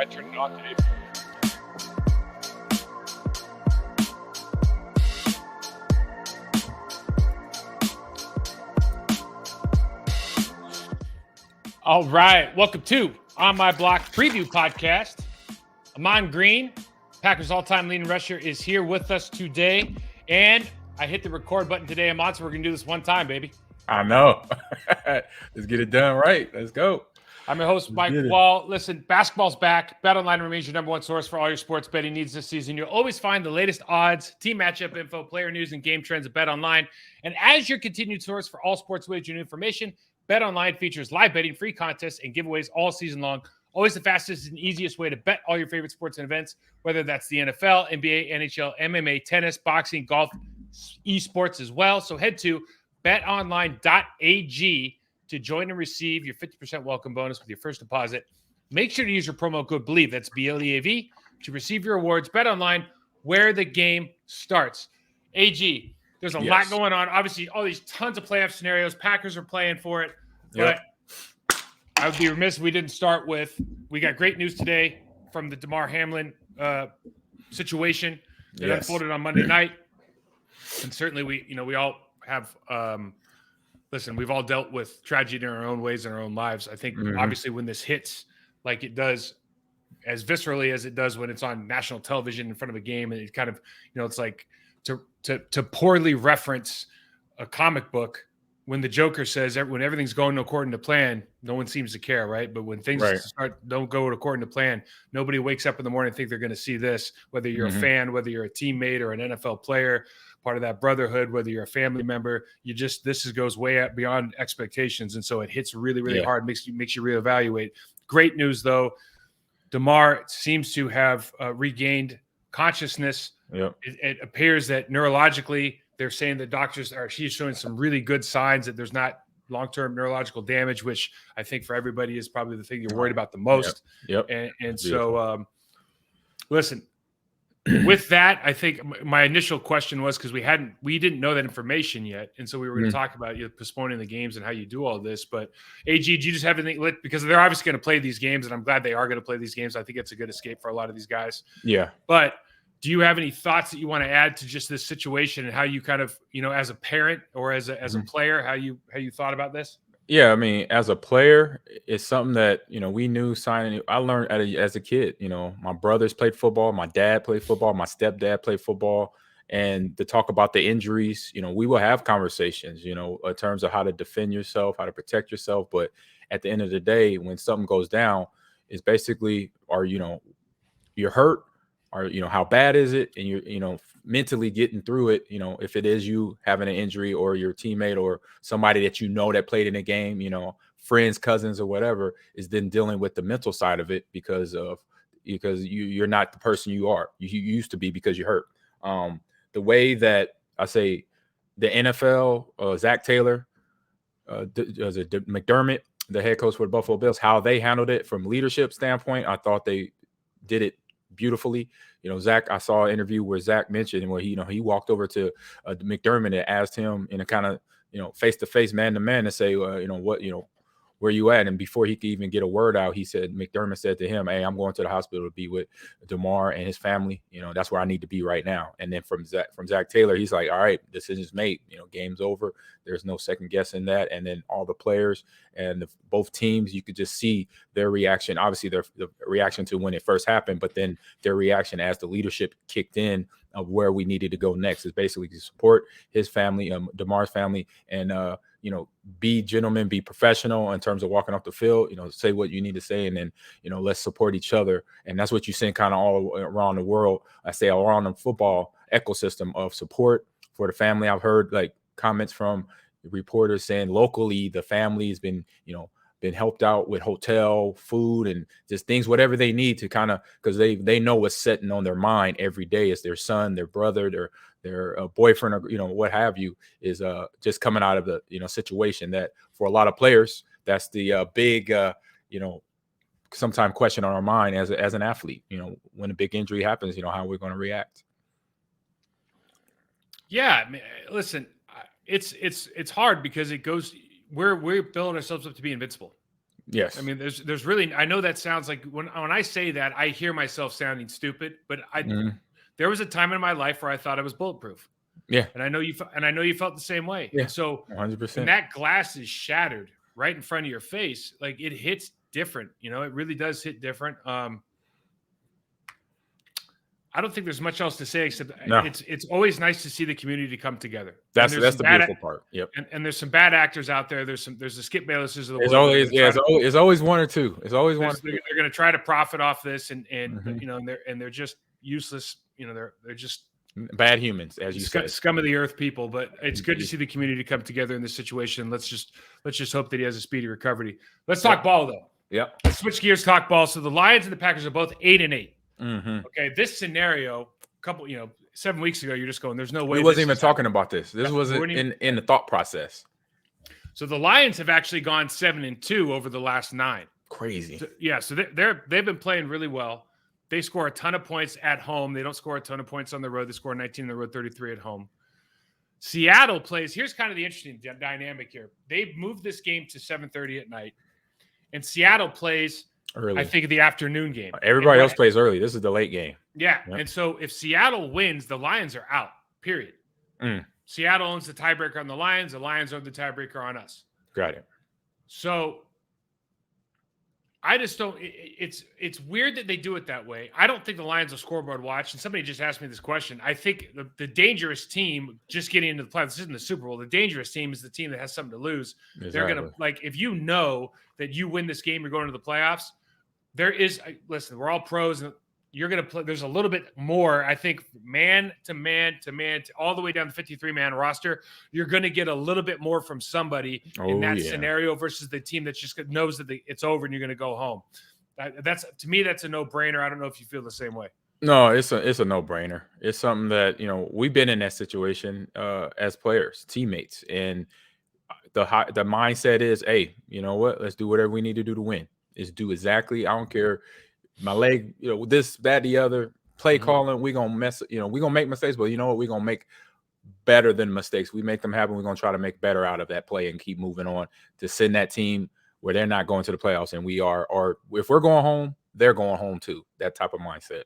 I turned it on today. All right. Welcome to On My Block Preview Podcast. Ahman Green, Packers all-time leading rusher, is here with us today. And I hit the record button today, Ahman, so we're going to do this one time, baby. I know. Let's get it done right. Let's go. I'm your host, Mike Wall. Listen, basketball's back. BetOnline remains your number one source for all your sports betting needs this season. You'll always find the latest odds, team matchup info, player news, and game trends at BetOnline. And as your continued source for all sports wagering information, BetOnline features live betting, free contests, and giveaways all season long. Always the fastest and easiest way to bet all your favorite sports and events, whether that's the NFL, NBA, NHL, MMA, tennis, boxing, golf, esports as well. So head to betonline.ag to join and receive your 50% welcome bonus with your first deposit. Make sure to use your promo code BELIEVE, that's BLEAV, to receive your rewards. BetOnline, where the game starts. AG, there's a lot going on. Obviously, all these tons of playoff scenarios. Packers are playing for it. But I would be remiss if we didn't start with, we got great news today from the Damar Hamlin situation that unfolded on Monday night. And certainly we all have listen, we've all dealt with tragedy in our own ways in our own lives. I think obviously when this hits like it does, as viscerally as it does when it's on national television in front of a game, and it kind of, it's like to poorly reference a comic book when the Joker says when everything's going according to plan, no one seems to care, right? But when things don't go according to plan, nobody wakes up in the morning and think they're going to see this, whether you're a fan, whether you're a teammate or an NFL player, part of that brotherhood, whether you're a family member, goes way out beyond expectations. And so it hits really, really hard, makes you reevaluate. Great news though. Damar seems to have regained consciousness. It appears that neurologically, they're saying the doctors she's showing some really good signs that there's not long-term neurological damage, which I think for everybody is probably the thing you're worried about the most. And so, listen, with that, I think my initial question was, because we didn't know that information yet. And so we were going to talk about postponing the games and how you do all this. But AG, do you just have anything lit? Because they're obviously going to play these games, and I'm glad they are going to play these games. I think it's a good escape for a lot of these guys. Yeah. But do you have any thoughts that you want to add to just this situation and how you kind of, as a parent or as a player, how you thought about this? Yeah, I mean, as a player, it's something that, we knew signing. I learned as a kid, my brothers played football, my dad played football, my stepdad played football. And to talk about the injuries, we will have conversations, in terms of how to defend yourself, how to protect yourself. But at the end of the day, when something goes down, it's basically, you're hurt, or, how bad is it? And you're, mentally getting through it, if it is you having an injury or your teammate or somebody that that played in a game, friends, cousins, or whatever, is then dealing with the mental side of it because you're not the person you used to be because you're hurt. The way that I say the NFL, Zach Taylor, McDermott, the head coach for the Buffalo Bills, how they handled it from leadership standpoint, I thought they did it beautifully. Zach, I saw an interview where Zach mentioned where he walked over to McDermott and asked him in a kind of, face-to-face, man-to-man to say, where you at? And before he could even get a word out, McDermott said to him, "Hey, I'm going to the hospital to be with Damar and his family. That's where I need to be right now." And then from Zach Taylor, he's like, "All right, decision's made. Game's over. There's no second guessing that." And then all the players and both teams, you could just see their reaction. Obviously, the reaction to when it first happened, but then their reaction as the leadership kicked in of where we needed to go next is basically to support his family, Damar's family, and be gentlemen, be professional in terms of walking off the field, say what you need to say, and then, let's support each other. And that's what you see kind of all around the world. I say all around the football ecosystem of support for the family. I've heard like comments from reporters saying locally the family has been helped out with hotel, food, and just things, whatever they need to kind of, because they know what's sitting on their mind every day is their son, their brother, their boyfriend, or what have you, is just coming out of the situation that for a lot of players, that's the big sometimes question on our mind as an athlete. When a big injury happens, how we're going to react. Yeah, listen, it's hard because it goes. We're building ourselves up to be invincible. Yes. I mean, there's really, I know that sounds like when I say that, I hear myself sounding stupid, but there was a time in my life where I thought I was bulletproof. Yeah. And I know you felt the same way. Yeah. And so 100%. when that glass is shattered right in front of your face, like it hits different, it really does hit different. I don't think there's much else to say except it's always nice to see the community come together. That's the beautiful part. Yep. And there's some bad actors out there. There's the Skip Baylesses of the world. It's always one or two. It's always one. They're going to try to profit off this, and they're just useless. They're just bad humans, as you said, scum of the earth people. But it's good to see the community come together in this situation. Let's just hope that he has a speedy recovery. Let's talk ball though. Yep. Let's switch gears. Talk ball. So the Lions and the Packers are both 8-8. Okay, this scenario, 7 weeks ago, you're just going, there's no way. We wasn't even talking about this. This wasn't in the thought process. So the Lions have actually gone 7-2 over the last 9. Crazy. So they've been playing really well. They score a ton of points at home. They don't score a ton of points on the road. They score 19 on the road, 33 at home. Seattle plays. Here's kind of the interesting dynamic here. They've moved this game to 7:30 at night, and Seattle plays early. I think the afternoon game. Everybody else plays early. This is the late game. Yeah. Yep. And so if Seattle wins, the Lions are out, period. Seattle owns the tiebreaker on the Lions. The Lions own the tiebreaker on us. Got it. So I just don't. It's weird that they do it that way. I don't think the Lions will scoreboard watch. And somebody just asked me this question. I think the dangerous team just getting into the playoffs. This isn't the Super Bowl. The dangerous team is the team that has something to lose. Exactly. They're going to, if you know that you win this game, you're going to the playoffs. Listen, we're all pros, and you're going to play. There's a little bit more, I think, man to man to man, all the way down the 53-man roster. You're going to get a little bit more from somebody in that scenario versus the team that just knows that it's over and you're going to go home. To me, that's a no-brainer. I don't know if you feel the same way. No, it's a no-brainer. It's something that, we've been in that situation as players, teammates, and the mindset is, hey, you know what? Let's do whatever we need to do to win. Is do exactly. I don't care. My leg, this, that, the other. Play calling. We're gonna we're gonna make mistakes, but you know what? We're gonna make better than mistakes. We make them happen. We're gonna try to make better out of that play and keep moving on to send that team where they're not going to the playoffs and we are. Or if we're going home, they're going home too. That type of mindset.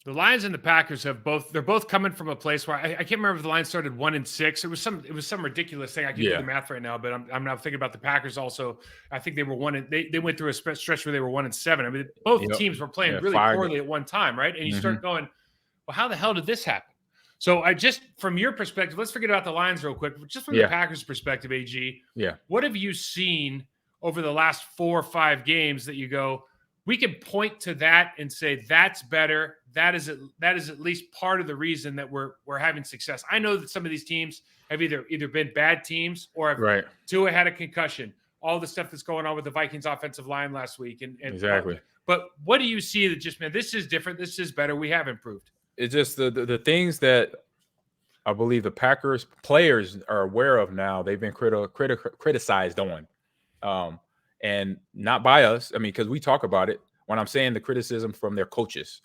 The Lions and the Packers they're both coming from a place where I can't remember if the Lions started 1-6. It was some ridiculous thing. I can't do the math right now, but I'm now thinking about the Packers also. I think they were they went through a stretch where they were 1-7. I mean, both teams were playing really poorly at one time, right? And you start going, well, how the hell did this happen? So from your perspective, let's forget about the Lions real quick. Just from the Packers' perspective, AG, what have you seen over the last 4 or 5 games that you go, we can point to that and say that's better. That is at least part of the reason that we're having success. I know that some of these teams have either been bad teams or Tua had a concussion. All the stuff that's going on with the Vikings offensive line last week, and exactly. But what do you see that just, man, this is different. This is better. We have improved. It's just the things that I believe the Packers players are aware of now. They've been criticized on. And not by us. I mean, because we talk about it. When I'm saying the criticism from their coaches,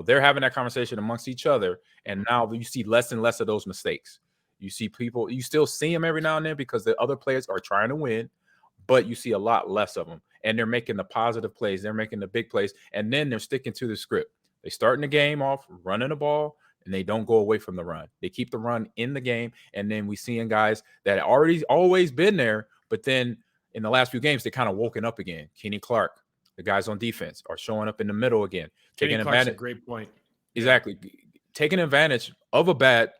they're having that conversation amongst each other. And now you see less and less of those mistakes. You see people, you still see them every now and then because the other players are trying to win, but you see a lot less of them. And they're making the positive plays. They're making the big plays. And then they're sticking to the script. They starting the game off running the ball, and they don't go away from the run. They keep the run in the game. And then we seeing guys that always been there, but then in the last few games, they kind of woken up again. Kenny Clark, the guys on defense, are showing up in the middle again. Kenny Clark's a great point. Exactly. Taking advantage of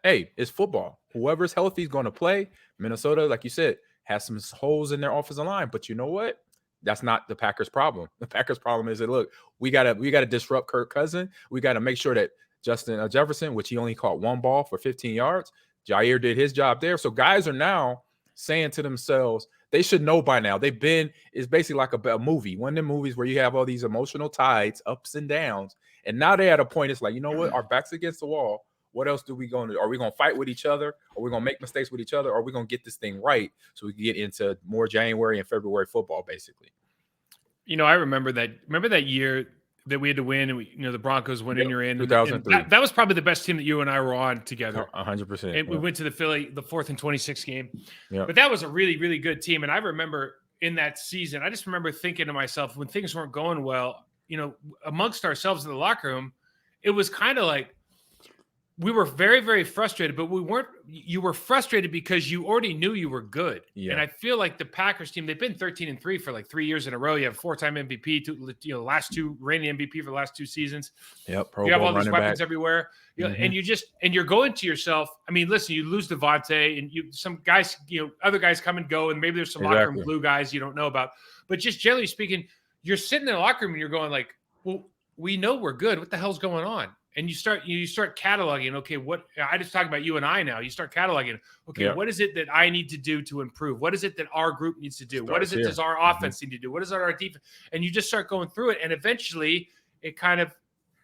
it's football. Whoever's healthy is going to play. Minnesota, like you said, has some holes in their offensive line. But you know what? That's not the Packers' problem. The Packers' problem is that, look, we gotta disrupt Kirk Cousins. We got to make sure that Justin Jefferson, which he only caught 1 ball for 15 yards, Jair did his job there. So guys are now saying to themselves, they should know by now. It's basically like a movie. One of the movies where you have all these emotional tides, ups and downs. And now they're at a point, it's like, you know what? Our back's against the wall. What else are we going to do? Are we going to fight with each other? Are we going to make mistakes with each other? Or are we going to get this thing right so we can get into more January and February football, basically? I remember that year that we had to win, and the Broncos went in. You're in 2003. That was probably the best team that you and I were on together. 100%. And we went to the 4th and 26 game. Yeah. But that was a really, really good team. And I remember in that season, I just remember thinking to myself when things weren't going well, amongst ourselves in the locker room, it was kind of like we were very, very frustrated, but you were frustrated because you already knew you were good. Yeah. And I feel like the Packers team, they've been 13-3 for like 3 years in a row. You have 4-time MVP, last two reigning MVP for the last 2 seasons. Yep. You have all these weapons everywhere. And you're going to yourself. I mean, listen, you lose Devontae and some guys, other guys come and go, and maybe there's some locker room glue guys you don't know about. But just generally speaking, you're sitting in the locker room and you're going like, well, we know we're good. What the hell's going on? And you start cataloging. Okay, what I just talking about you and I now. You start cataloging. Okay, What is it that I need to do to improve? What is it that our group needs to do? What is it does our offense need to do? What is our defense? And you just start going through it, and eventually it kind of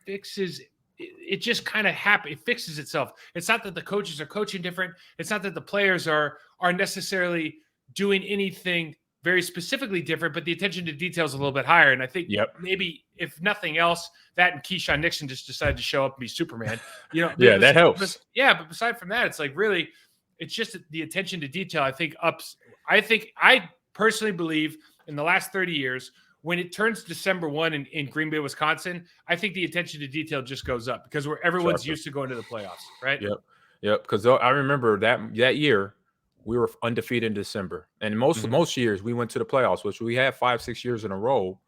fixes. It just kind of happens. It fixes itself. It's not that the coaches are coaching different. It's not that the players are necessarily doing anything very specifically different, but the attention to detail is a little bit higher. And I think maybe if nothing else, that and Keyshawn Nixon just decided to show up and be Superman. That helps. But aside from that, it's like really, it's just the attention to detail. I personally believe in the last 30 years, when it turns December 1 in Green Bay, Wisconsin, I think the attention to detail just goes up because everyone's used to going to the playoffs, right? Yep. Because I remember that year, we were undefeated in December. And most years we went to the playoffs, which we had 5-6 years in a row.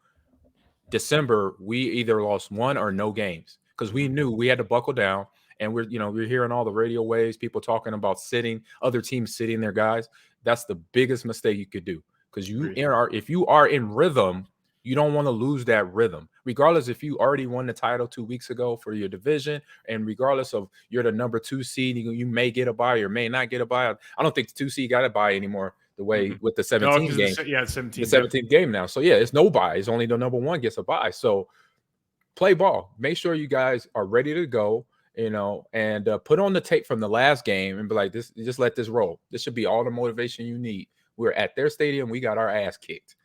December, we either lost 1 or no games because we knew we had to buckle down. And we're hearing all the radio waves, people talking about other teams sitting their guys. That's the biggest mistake you could do because if you are in rhythm, you don't want to lose that rhythm, regardless if you already won the title 2 weeks ago for your division, and regardless of you're the number 2 seed, you may get a bye or may not get a bye. I don't think the 2 seed got a bye anymore the way with the 17th game. The 17th game now. So it's no bye. It's only the number 1 gets a bye. So play ball. Make sure you guys are ready to go, and put on the tape from the last game and be like, this. Just let this roll. This should be all the motivation you need. We're at their stadium. We got our ass kicked.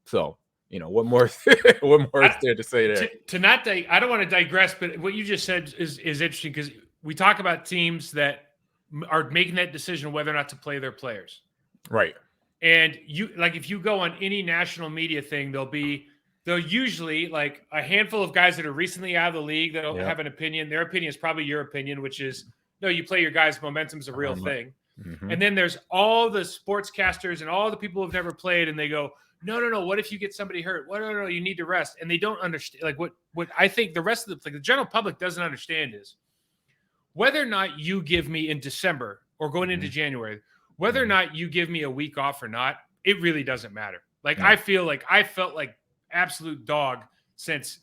So. What more is there to say there? I don't want to digress, but what you just said is interesting because we talk about teams that are making that decision whether or not to play their players. Right. And if you go on any national media thing, they'll usually like a handful of guys that are recently out of the league that'll have an opinion. Their opinion is probably your opinion, which is, no, you play your guys. Momentum's a real thing. Mm-hmm. And then there's all the sportscasters and all the people who've never played, and they go, no. What if you get somebody hurt? No, you need to rest. And they don't understand. Like what I think the rest of the general public doesn't understand is whether or not you give me in December or going into January, whether or not you give me a week off or not, it really doesn't matter. Like I felt like absolute dog since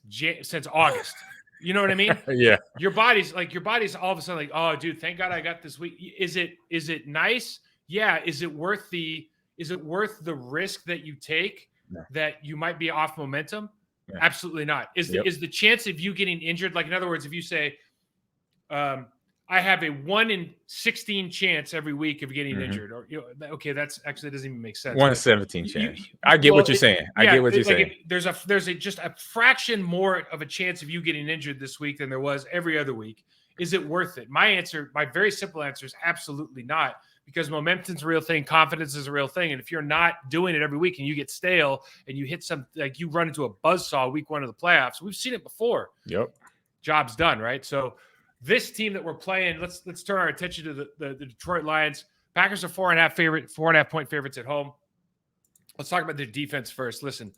August. You know what I mean? Yeah. Your body's all of a sudden like, oh, dude, thank God I got this week. Is it nice? Yeah. Is it worth the risk that you take that you might be off momentum? Yeah. Absolutely not. Is the chance of you getting injured, like in other words, if you say, I have a 1 in 16 chance every week of getting injured, or that's actually doesn't even make sense. 1 in 17 chance. I get what you're saying. I get what you're saying. There's just a fraction more of a chance of you getting injured this week than there was every other week. Is it worth it? My very simple answer is absolutely not, because momentum's a real thing, confidence is a real thing, and if you're not doing it every week and you get stale and you hit you run into a buzzsaw week 1 of the playoffs, we've seen it before. Yep. Job's done, right? So. This team that we're playing, let's turn our attention to the Detroit Lions. Packers are 4.5 point favorites at home. Let's talk about their defense first. Listen,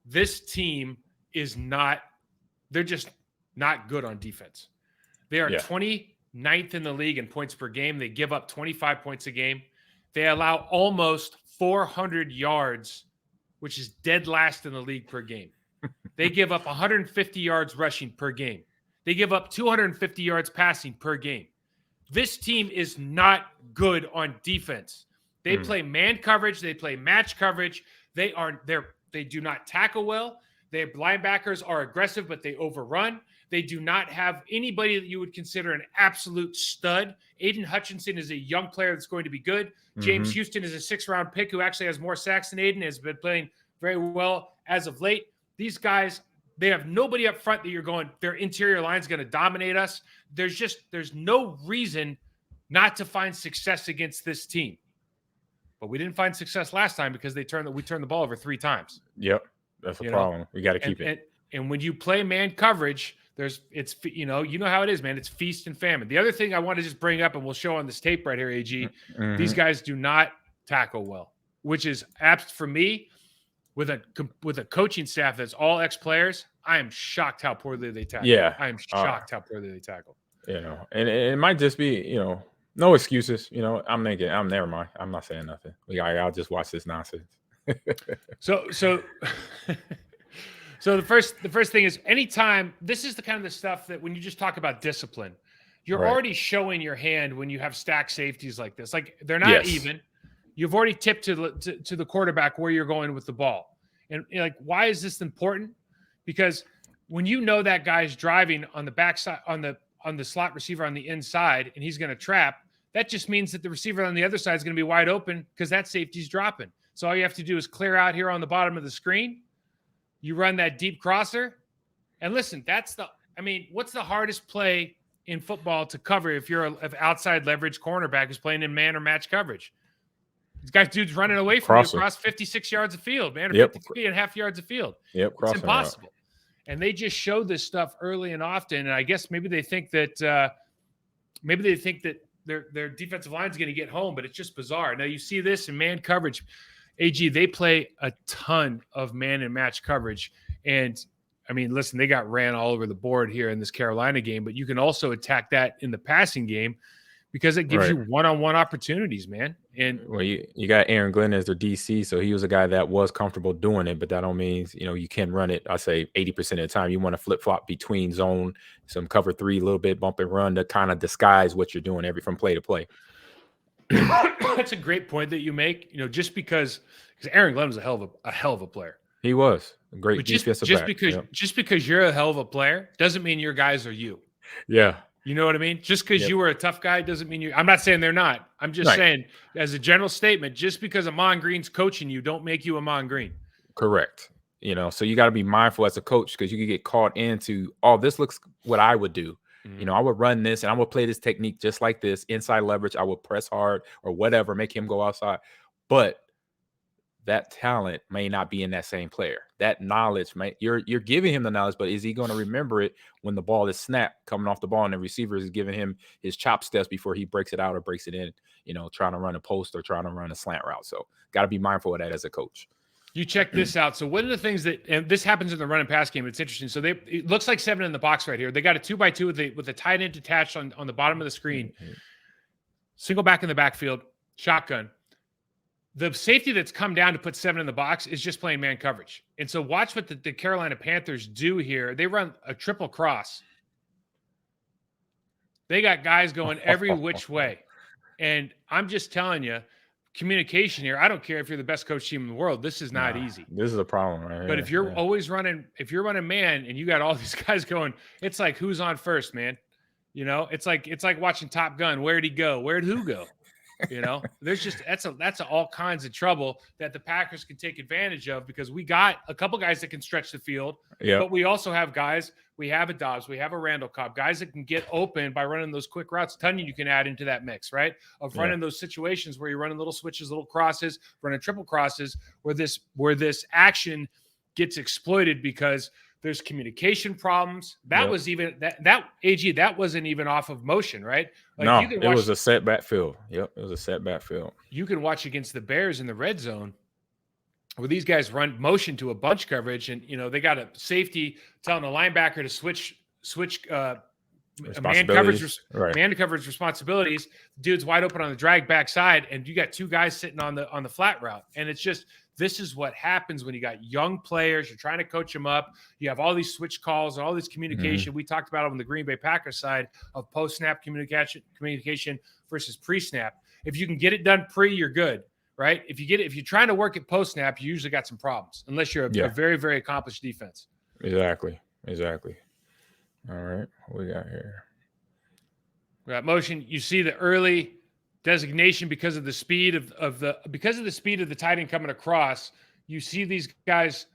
this team they're just not good on defense. They are 29th in the league in points per game. They give up 25 points a game. They allow almost 400 yards, which is dead last in the league per game. They give up 150 yards rushing per game. They give up 250 yards passing per game. This team is not good on defense. They play man coverage. They play match coverage. They do not tackle well. Their linebackers are aggressive, but they overrun. They do not have anybody that you would consider an absolute stud. Aiden Hutchinson is a young player that's going to be good. James Houston is a 6th-round pick who actually has more sacks than Aiden, has been playing very well as of late. These guys, they have nobody up front that you're going, their interior line is going to dominate us. There's no reason not to find success against this team. but we didn't find success last time because we turned the ball over 3 times. Yep, that's a problem. We got to keep it. And when you play man coverage, you know how it is, man. It's feast and famine. The other thing I want to just bring up, and we'll show on this tape right here, AG, these guys do not tackle well, which is apt for me with a coaching staff that's all ex-players. I am shocked how poorly they tackle. Yeah, I am shocked how poorly they tackle. You know, and it might just be, you know, no excuses. You know, I'm never mind. I'm not saying nothing. I'll just watch this nonsense. So the first thing is, anytime, this is the kind of the stuff that when you just talk about discipline, you're already showing your hand when you have stacked safeties like this. Like, they're not even. You've already tipped to the quarterback where you're going with the ball. And like, why is this important? Because when you know that guy's driving on the backside, on the slot receiver on the inside, and he's going to trap, that just means that the receiver on the other side is going to be wide open because that safety's dropping. So all you have to do is clear out here on the bottom of the screen. You run that deep crosser. And listen, what's the hardest play in football to cover if you're an outside leverage cornerback who's playing in man or match coverage? This dude's running away from you across 56 yards of field, man, or 53.5 yards of field. Yep, it's impossible. And they just show this stuff early and often. And I guess maybe they think that their defensive line is going to get home, but it's just bizarre. Now you see this in man coverage. AG, they play a ton of man and match coverage. And I mean, listen, they got ran all over the board here in this Carolina game, but you can also attack that in the passing game because it gives you one-on-one opportunities, man. And well, you got Aaron Glenn as their DC, so he was a guy that was comfortable doing it, but that don't mean, you know, you can run it. I say 80% of the time. You want to flip-flop between zone, some cover 3, a little bit bump and run to kind of disguise what you're doing from play to play. That's a great point that you make. You know, just because Aaron Glenn was a hell of a player. He was a great defensive back. Just because you're a hell of a player doesn't mean your guys are you. Yeah. You know what I mean? just because you were a tough guy doesn't mean I'm not saying they're not. I'm just saying, as a general statement, just because Ahman Green's coaching you, don't make you Ahman Green. Correct. You know, so you got to be mindful as a coach because you can get caught into, oh, this looks what I would do. You know, I would run this and I would play this technique just like this, inside leverage. I would press hard or whatever, make him go outside. But that talent may not be in that same player. That knowledge, you're giving him the knowledge, but is he going to remember it when the ball is snapped coming off the ball and the receiver is giving him his chop steps before he breaks it out or breaks it in, you know, trying to run a post or trying to run a slant route. So got to be mindful of that as a coach. You check this out. So one of the things and this happens in the run and pass game, it's interesting. So it looks like 7 in the box right here. They got a 2x2 with a tight end attached on the bottom of the screen. Single back in the backfield, shotgun. The safety that's come down to put 7 in the box is just playing man coverage. And so watch what the Carolina Panthers do here. They run a triple cross. They got guys going every which way. And I'm just telling you, communication here, I don't care if you're the best coach team in the world. This is not easy. This is a problem, right? But if you're always running, if you're running man and you got all these guys going, it's like, who's on first, man? You know, it's like watching Top Gun. Where'd he go? Where'd who go? You know, there's just that's all kinds of trouble that the Packers can take advantage of because we got a couple guys that can stretch the field, but we also have guys. We have a Dobbs, we have a Randall Cobb, guys that can get open by running those quick routes. Tunyon you can add into that mix, right? Of running those situations where you're running little switches, little crosses, running triple crosses, where this action gets exploited because there's communication problems. That was even that AG, that wasn't even off of motion, right? Like it was a setback field. Yep, it was a setback field. You can watch against the Bears in the red zone where these guys run motion to a bunch coverage, and you know they got a safety telling a linebacker to switch man coverage responsibilities. The dude's wide open on the drag backside, and you got 2 guys sitting on the flat route, and it's just. This is what happens when you got young players. You're trying to coach them up. You have all these switch calls and all this communication. We talked about on the Green Bay Packers side of post-snap communication versus pre-snap. If you can get it done pre, you're good, right? If you're trying to work at post-snap, you usually got some problems unless you're a very, very accomplished defense. Exactly. All right, what we got here? We got motion. You see the early designation because of the speed of the tight end coming across. You see these guys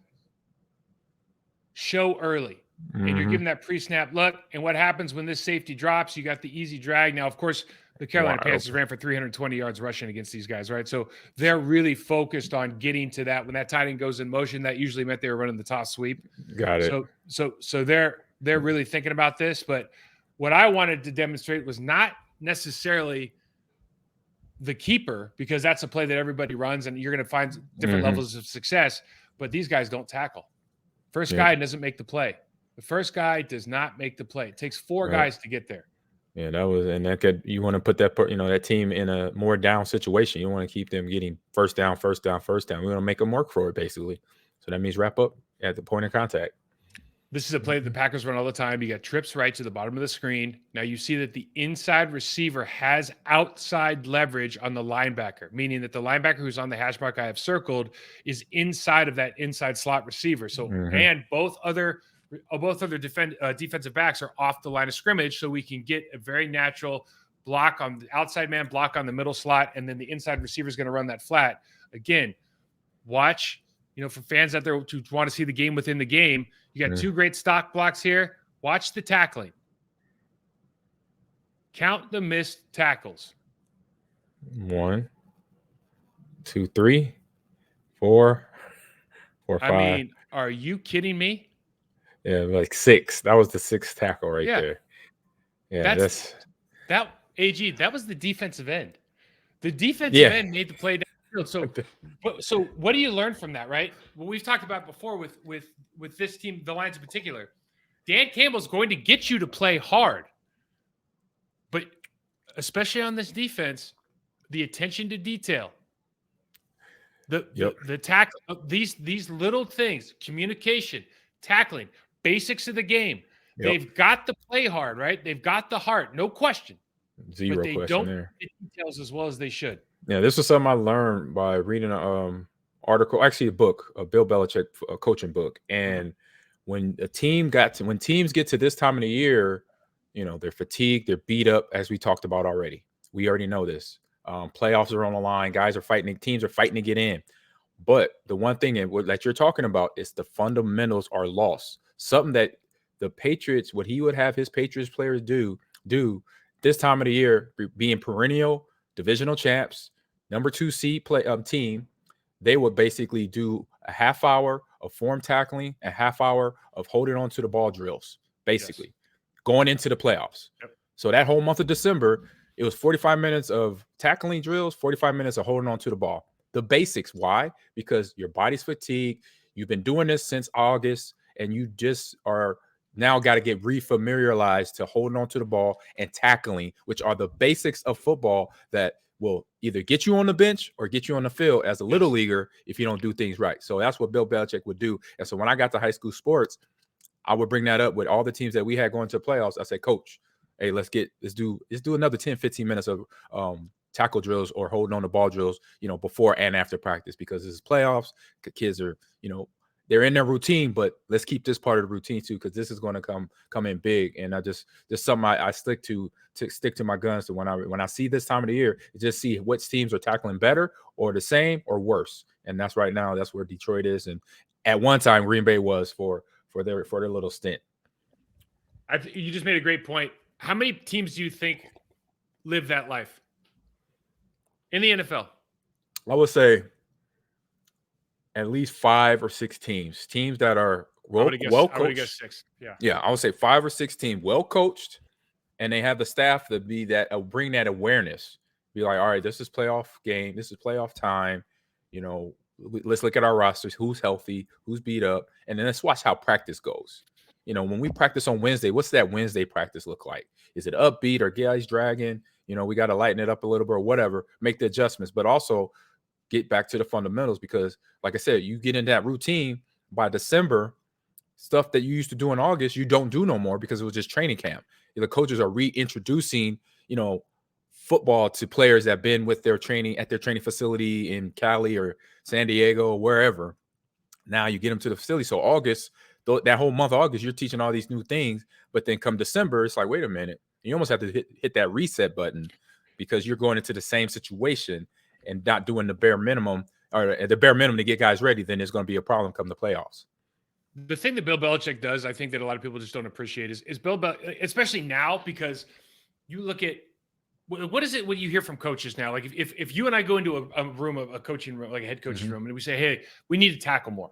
show early, and you're giving that pre-snap look. And what happens when this safety drops? You got the easy drag. Now, of course, The Carolina Wow. Panthers ran for 320 yards rushing against these guys, right? So they're really focused on getting to that. When that tight end goes in motion, that usually meant they were running the toss sweep. Got it. So they're really thinking about this. But what I wanted to demonstrate was not necessarily the keeper, because that's a play that everybody runs and you're going to find different levels of success. But these guys don't tackle. First guy doesn't make the play. The first guy does not make the play. It takes four guys to get there. Yeah, you want to put that team in a more down situation. You want to keep them getting first down. We want to make them work for it, basically. So that means wrap up at the point of contact. This is a play that the Packers run all the time. You got trips right to the bottom of the screen. Now you see that the inside receiver has outside leverage on the linebacker, meaning that the linebacker who's on the hash mark I have circled is inside of that inside slot receiver. So, and both other defensive backs are off the line of scrimmage, so we can get a very natural block on the outside man, block on the middle slot, and then the inside receiver is going to run that flat. Again, watch. For fans out there who want to see the game within the game, you got two great stock blocks here. Watch the tackling. Count the missed tackles. 1, 2, 3, 4, 5. I mean, are you kidding me? Yeah, like 6. That was the 6th tackle right there. Yeah, that was the defensive end. The defensive end made the play down. So what do you learn from that, right? What we've talked about before with this team, the Lions in particular, Dan Campbell's going to get you to play hard. But especially on this defense, the attention to detail, the tackle, these little things, communication, tackling, basics of the game. They've got to play hard, right? They've got the heart, no question. Zero but they question don't there. get details as well as they should. Yeah, this was something I learned by reading an article, actually a book, a Bill Belichick coaching book. And when teams get to this time of the year, they're fatigued, they're beat up, as we talked about already. We already know this. Playoffs are on the line. Teams are fighting to get in. But the one thing that you're talking about is the fundamentals are lost. Something that the Patriots, what he would have his Patriots players do this time of the year, being perennial divisional champs, number 2 seed team, they would basically do a half hour of form tackling, a half hour of holding on to the ball drills, basically going into the playoffs. So that whole month of December, it was 45 minutes of tackling drills, 45 minutes of holding on to the ball. The basics. Why? Because your body's fatigued. You've been doing this since August, and you just are now got to get refamiliarized to holding on to the ball and tackling, which are the basics of football that will either get you on the bench or get you on the field as a little leaguer if you don't do things right. So that's what Bill Belichick would do. And so when I got to high school sports, I would bring that up with all the teams that we had going to the playoffs. I said, Coach, hey, let's do another 10, 15 minutes of tackle drills or holding on the ball drills, before and after practice, because this is playoffs. The kids are, they're in their routine, but let's keep this part of the routine too, because this is going to come in big. And there's something I stick to my guns to when I see this time of the year, just see what teams are tackling better or the same or worse. And that's right now, that's where Detroit is. And at one time, Green Bay was for their little stint. You just made a great point. How many teams do you think live that life in the NFL? I would say at least 5 or 6 teams that are well coached. I would guess 6. Yeah, I would say 5 or 6 teams well coached, and they have the staff to be that bring that awareness. Be like, all right, this is playoff game, this is playoff time. Let's look at our rosters. Who's healthy? Who's beat up? And then let's watch how practice goes. When we practice on Wednesday, what's that Wednesday practice look like? Is it upbeat or guys dragging? We got to lighten it up a little bit or whatever. Make the adjustments, but also get back to the fundamentals, because like I said, you get into that routine by December, stuff that you used to do in August, you don't do no more because it was just training camp. The coaches are reintroducing, football to players that have been with their training at their training facility in Cali or San Diego or wherever. Now you get them to the facility. So August, that whole month of August, you're teaching all these new things, but then come December, it's like, wait a minute, you almost have to hit that reset button, because you're going into the same situation and not doing the bare minimum to get guys ready. Then there's going to be a problem come the playoffs. The thing that Bill Belichick does, I think that a lot of people just don't appreciate is Bill Belichick, especially now, because you look at what is it when you hear from coaches now? Like if you and I go into a room, a coaching room, like a head coach's room, and we say, hey, we need to tackle more.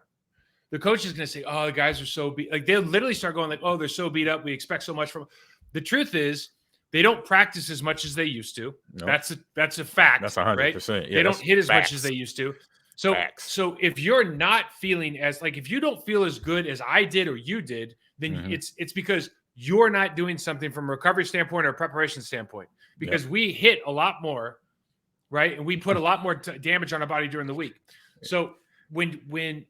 The coach is going to say, oh, the guys are so beat. Like they'll literally start going like, oh, they're so beat up. We expect so much from them. The truth is they don't practice as much as they used to. Nope. That's a fact. That's 100%. Right? Yeah, they don't hit as much as they used to. So if you're not feeling as like, if you don't feel as good as I did or you did, then it's because you're not doing something from a recovery standpoint or a preparation standpoint, because we hit a lot more, right? And we put a lot more damage on our body during the week. So when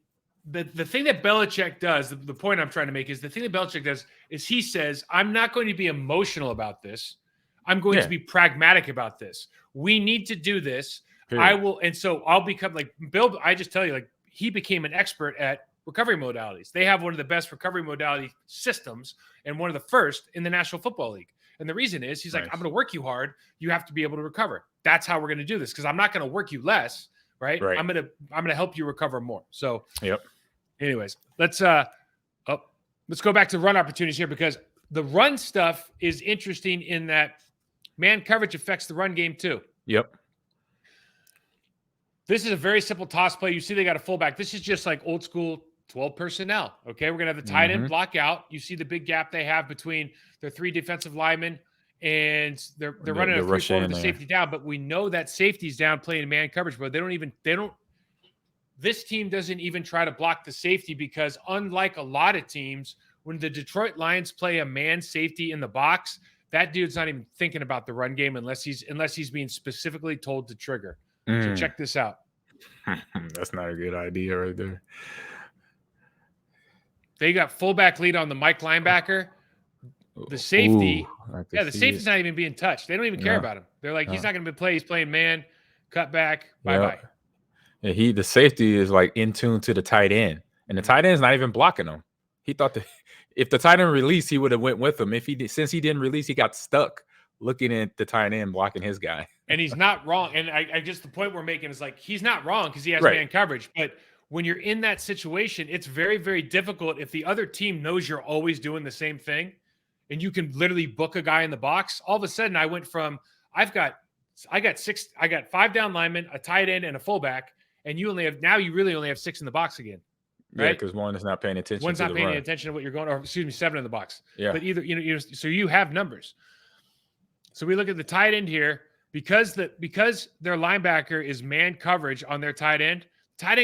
the thing that Belichick does, the point I'm trying to make is the thing that Belichick does is he says, I'm not going to be emotional about this. I'm going to be pragmatic about this. We need to do this. Period. I will. And so I'll become like Bill. I just tell you, like, he became an expert at recovery modalities. They have one of the best recovery modality systems and one of the first in the National Football League. And the reason is he's like, I'm going to work you hard. You have to be able to recover. That's how we're going to do this. Cause I'm not going to work you less. Right. I'm going to help you recover more. So, anyways, let's go back to run opportunities here, because the run stuff is interesting in that man coverage affects the run game too. Yep. This is a very simple toss play. You see they got a fullback. This is just like old school 12 personnel. Okay, we're going to have the tight end block out. You see the big gap they have between their three defensive linemen, and they're running a 3-4 with the safety down. But we know that safety's down playing man coverage, but this team doesn't even try to block the safety, because unlike a lot of teams, when the Detroit Lions play a man safety in the box, that dude's not even thinking about the run game unless he's being specifically told to trigger. So check this out. That's not a good idea right there. They got fullback lead on the Mike linebacker. The safety, the safety's not even being touched. They don't even care about him. They're like, he's not going to play. He's playing man, cut back, bye-bye. Yeah, the safety is like in tune to the tight end, and the tight end's not even blocking him. He thought that if the tight end released, he would have went with him. Since he didn't release, he got stuck looking at the tight end blocking his guy. And he's not wrong. And I just, the point we're making is like, he's not wrong because he has man coverage. But when you're in that situation, it's very, very difficult if the other team knows you're always doing the same thing and you can literally book a guy in the box. All of a sudden I went from, I got 5 down linemen, a tight end, and a fullback. And you really only have 6 in the box again. Right? Yeah, because one is not paying attention. One's not paying attention to what you're going, or 7 in the box. Yeah. But either, so you have numbers. So we look at the tight end here, because their linebacker is man coverage on their tight end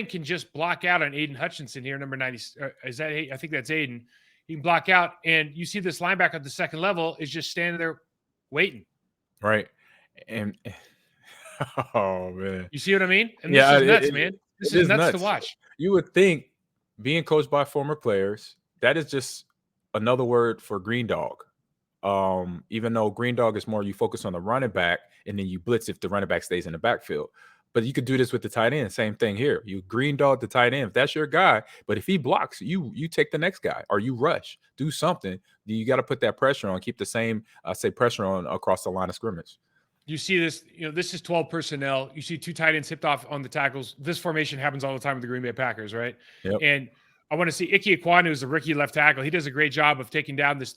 can just block out on Aiden Hutchinson here, number 90. Is that, I think that's Aiden. He can block out, and you see this linebacker at the second level is just standing there waiting. Right. And oh man, you see what I mean? And this is nuts, man. This is nuts to watch. You would think, being coached by former players, that is just another word for green dog. Even though green dog is more, you focus on the running back and then you blitz if the running back stays in the backfield. But you could do this with the tight end. Same thing here. You green dog the tight end if that's your guy. But if he blocks, you take the next guy, or you rush, do something. You got to put that pressure on. Keep the same pressure on across the line of scrimmage. You see this, this is 12 personnel. You see 2 tight ends hipped off on the tackles. This formation happens all the time with the Green Bay Packers, right? Yep. And I want to see Ike Ekwonu is a rookie left tackle. He does a great job of taking down this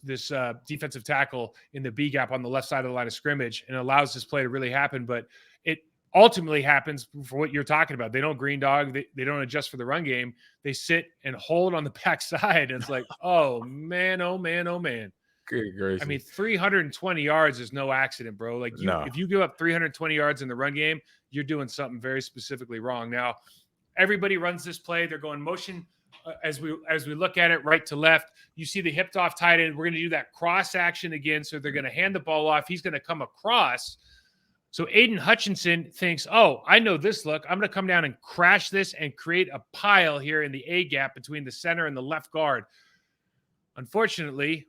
defensive tackle in the B gap on the left side of the line of scrimmage, and allows this play to really happen. But it ultimately happens for what you're talking about. They don't green dog. They don't adjust for the run game. They sit and hold on the backside. And it's like, oh man, oh man, oh man. Good gracious. I mean, 320 yards is no accident, bro. Like, if you give up 320 yards in the run game, you're doing something very specifically wrong. Now, everybody runs this play. They're going motion as we look at it, right to left. You see the hipped off tight end. We're going to do that cross action again. So they're going to hand the ball off. He's going to come across. So Aiden Hutchinson thinks, oh, I know this look. I'm going to come down and crash this and create a pile here in the A gap between the center and the left guard. Unfortunately,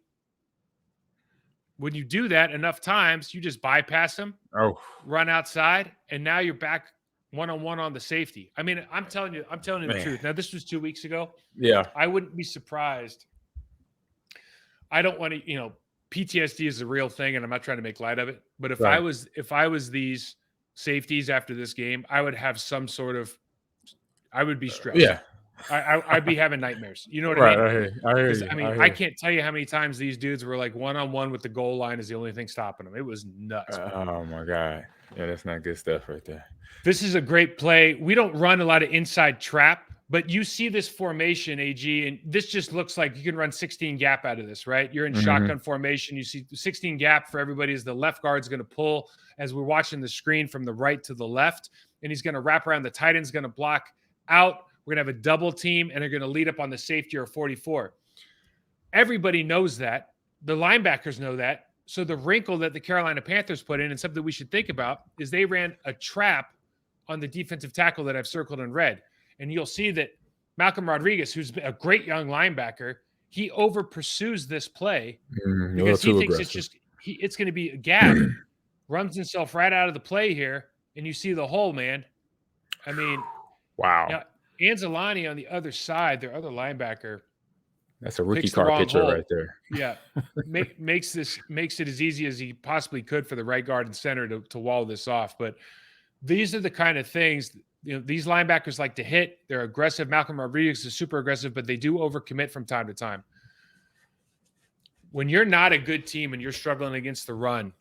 when you do that enough times, you just bypass him, run outside, and now you're back one-on-one on the safety. I mean, I'm telling you the truth. Now, this was 2 weeks ago. Yeah. I wouldn't be surprised. I don't want to, PTSD is a real thing, and I'm not trying to make light of it. But if I was these safeties after this game, I would have some sort of, I would be stressed. Yeah. I'd be having nightmares. You know what I Right. mean? I hear you. I hear Because you. I mean, I can't tell you how many times these dudes were like one-on-one with the goal line is the only thing stopping them. It was nuts. Oh my God. Yeah, that's not good stuff right there. This is a great play. We don't run a lot of inside trap, but you see this formation, AG, and this just looks like you can run 16 gap out of this, right? You're in shotgun formation. You see 16 gap for everybody as the left guard's going to pull as we're watching the screen from the right to the left, and he's going to wrap around. The tight end's going to block out. We're going to have a double team, and they're going to lead up on the safety or 44. Everybody knows that. The linebackers know that. So the wrinkle that the Carolina Panthers put in, and something we should think about, is they ran a trap on the defensive tackle that I've circled in red. And you'll see that Malcolm Rodriguez, who's a great young linebacker, he over pursues this play because he thinks it's going to be a gap, runs himself right out of the play here, and you see the hole, man. I mean, wow. Now, Anzalani on the other side, their other linebacker. That's a rookie card picture right there. Yeah. makes it as easy as he possibly could for the right guard and center to wall this off. But these are the kind of things, these linebackers like to hit. They're aggressive. Malcolm Rodriguez is super aggressive, but they do overcommit from time to time. When you're not a good team and you're struggling against the run,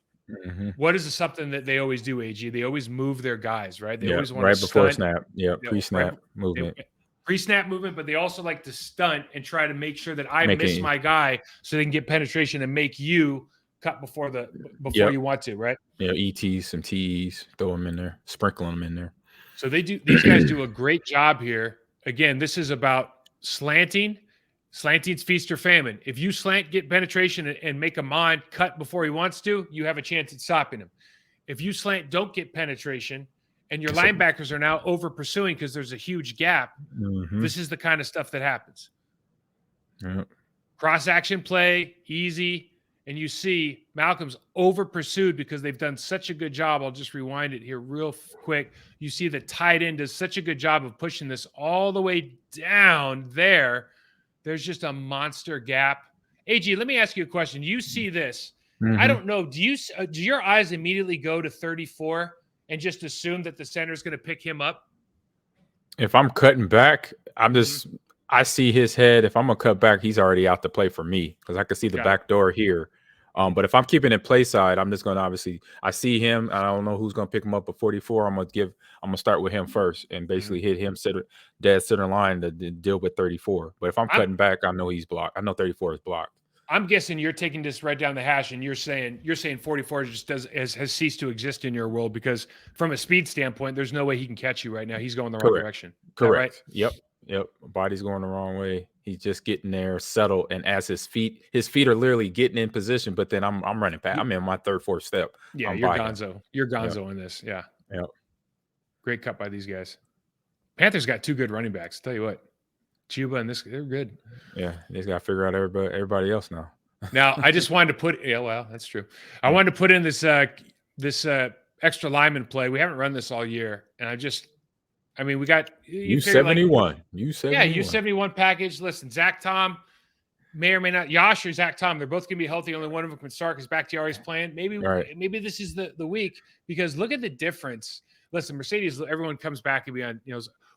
what is something that they always do, AG? They always move their guys, right? They always want right to before stunt. snap. Yeah, pre-snap movement. Pre-snap movement, but they also like to stunt and try to make sure that I miss my guy so they can get penetration and make you cut before you want to, right? Yeah, ETs, some TEs, throw them in there, sprinkle them in there. So these guys do a great job here. Again, this is about slanting. Slanting's feast or famine. If you slant, get penetration, and make Ahman cut before he wants to, you have a chance at stopping him. If you slant, don't get penetration, and your linebackers are now over pursuing because there's a huge gap, this is the kind of stuff that happens. Cross action play, easy, and you see Malcolm's over pursued because they've done such a good job. I'll just rewind it here real quick. You see the tight end does such a good job of pushing this all the way down there. There's just a monster gap. AG, let me ask you a question. You see this. I don't know. Do your eyes immediately go to 34 and just assume that the center is going to pick him up? If I'm cutting back, I see his head. If I'm going to cut back, he's already out to play for me because I can see the back door here. But if I'm keeping it play side, I'm just going to I see him. I don't know who's going to pick him up at 44. I'm going to start with him first and basically hit him dead center line to deal with 34. But if I'm cutting back, I know he's blocked. I know 34 is blocked. I'm guessing you're taking this right down the hash and you're saying 44 just has ceased to exist in your world because from a speed standpoint, there's no way he can catch you right now. He's going the wrong direction. Correct. Right? Yep. Body's going the wrong way. He's just getting there, settled, and as his feet are literally getting in position. But then I'm running back. I'm in my third, fourth step. Yeah, you're Gonzo. You're Gonzo in this. Yeah. Yep. Great cut by these guys. Panthers got two good running backs. I'll tell you what, Chuba and this, they're good. Yeah, they just got to figure out everybody else now. Now, I just wanted to put. Yeah, well, that's true. I wanted to put in this extra lineman play. We haven't run this all year, and we got U71. U71. Yeah, U71 package. Listen, Zach Tom may or may not. Yosh or Zach Tom, they're both going to be healthy. Only one of them can start because Bakhtiari's playing. Maybe this is the week because look at the difference. Listen, Mercedes, everyone comes back and be on,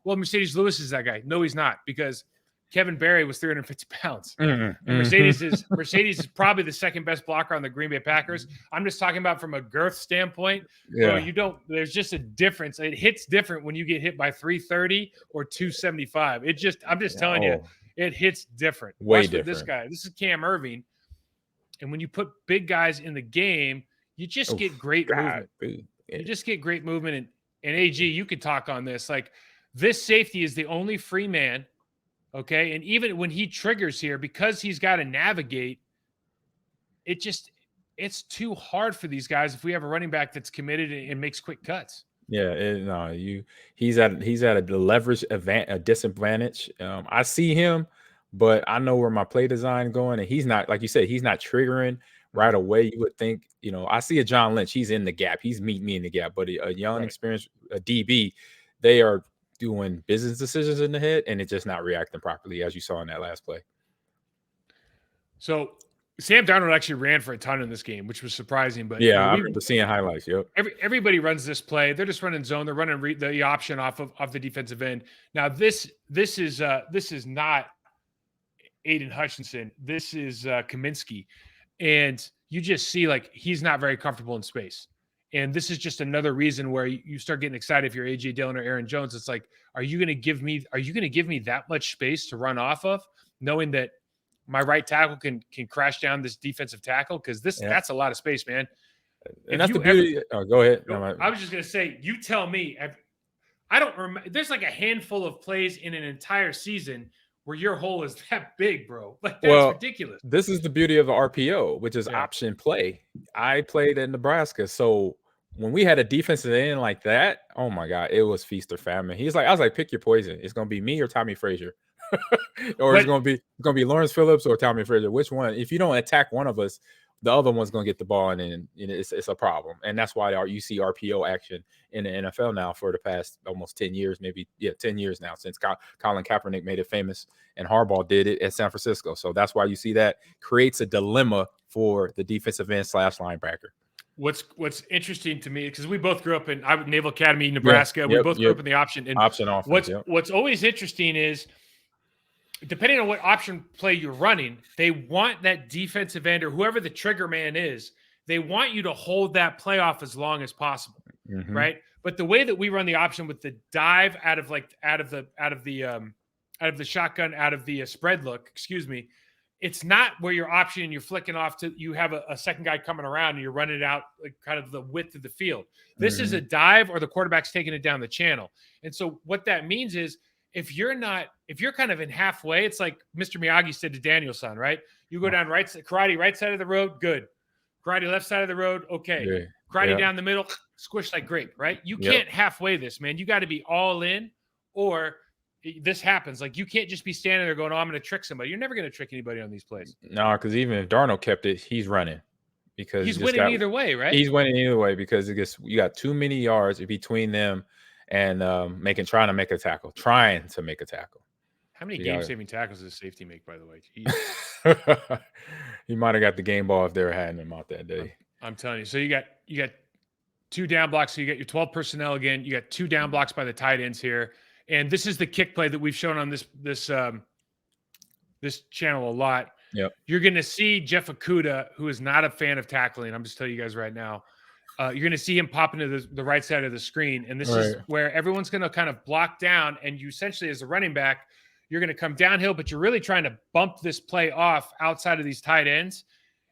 well, Mercedes Lewis is that guy. No, he's not because Kevin Berry was 350 pounds. And Mercedes is probably the second best blocker on the Green Bay Packers. I'm just talking about from a girth standpoint. Yeah. There's just a difference. It hits different when you get hit by 330 or 275. I'm just telling you, it hits different. Way different. This guy. This is Cam Irving. And when you put big guys in the game, you just get great movement. You just get great movement. And AG, you could talk on this. Like this safety is the only free man. Okay. And even when he triggers here, because he's got to navigate, it's too hard for these guys if we have a running back that's committed and makes quick cuts. Yeah, he's at a leverage a disadvantage. I see him, but I know where my play design going, and he's not, like you said, he's not triggering right away. You would think, I see a John Lynch, he's in the gap, he's meeting me in the gap, but a young, experienced DB, they are doing business decisions in the head, and it's just not reacting properly, as you saw in that last play. So Sam Darnold actually ran for a ton in this game, which was surprising. But Yeah, I remember seeing highlights. Yep. Everybody runs this play. They're just running zone. They're running the option off the defensive end. Now this is not Aiden Hutchinson. This is Kaminsky, and you just see like he's not very comfortable in space. And this is just another reason where you start getting excited if you're AJ Dillon or Aaron Jones. It's like, are you going to give me that much space to run off of, knowing that my right tackle can crash down this defensive tackle? Because that's a lot of space, man. And that's the beauty. Go ahead. I was just going to say, you tell me. I don't remember. There's like a handful of plays in an entire season where your hole is that big, bro. Like, that's ridiculous. This is the beauty of the RPO, which is option play. I played in Nebraska, so when we had a defensive end like that, oh my God, it was feast or famine. I was like, pick your poison. It's gonna be me or Tommy Frazier, or it's gonna be Lawrence Phillips or Tommy Frazier. Which one? If you don't attack one of us, the other one's gonna get the ball, and then it's a problem. And that's why you see RPO action in the NFL now for the past almost 10 years, 10 years now, since Colin Kaepernick made it famous and Harbaugh did it at San Francisco. So that's why you see that creates a dilemma for the defensive end / linebacker. What's interesting to me, because we both grew up in Naval Academy, Nebraska. We both grew up in the option. And option offense. What's always interesting is, depending on what option play you're running, they want that defensive end or whoever the trigger man is, they want you to hold that play off as long as possible, right? But the way that we run the option with the dive out of the shotgun, out of the spread look, it's not where you're optioning, you're flicking off to, you have a second guy coming around and you're running it out like kind of the width of the field. This is a dive, or the quarterback's taking it down the channel. And so what that means is, if you're kind of in halfway, it's like Mr. Miyagi said to Daniel-san, right? You go down karate right side of the road, good. Karate left side of the road, okay. Yeah. Karate down the middle, squish like grape, right? You can't halfway this, man. You got to be all in, or this happens. Like, you can't just be standing there going, oh, I'm going to trick somebody. You're never going to trick anybody on these plays. No, because even if Darnold kept it, he's running. Because he's winning either way, right? He's winning either way, because you got too many yards between them and trying to make a tackle. How many game-saving tackles does safety make, by the way? He might have got the game ball if they were handing him out that day. I'm telling you. So you got 2 down blocks. So you got your 12 personnel again. You got 2 down blocks by the tight ends here. And this is the kick play that we've shown on this channel a lot. Yep. You're going to see Jeff Okudah, who is not a fan of tackling. I'm just telling you guys right now. You're going to see him pop into the right side of the screen. And this is where everyone's going to kind of block down. And you essentially, as a running back, you're going to come downhill, but you're really trying to bump this play off outside of these tight ends.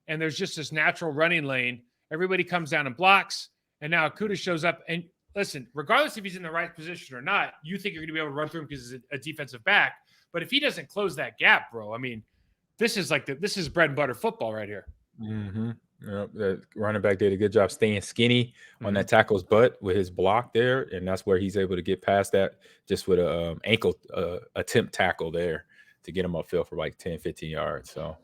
And there's just this natural running lane. Everybody comes down and blocks. And now Okudah shows up. And listen, regardless if he's in the right position or not, you think you're going to be able to run through him because he's a defensive back. But if he doesn't close that gap, bro, I mean, this is bread and butter football right here. Mm-hmm. Yep, the running back did a good job staying skinny on that tackle's butt with his block there, and that's where he's able to get past that just with a ankle attempt tackle there to get him upfield for like 10, 15 yards. So,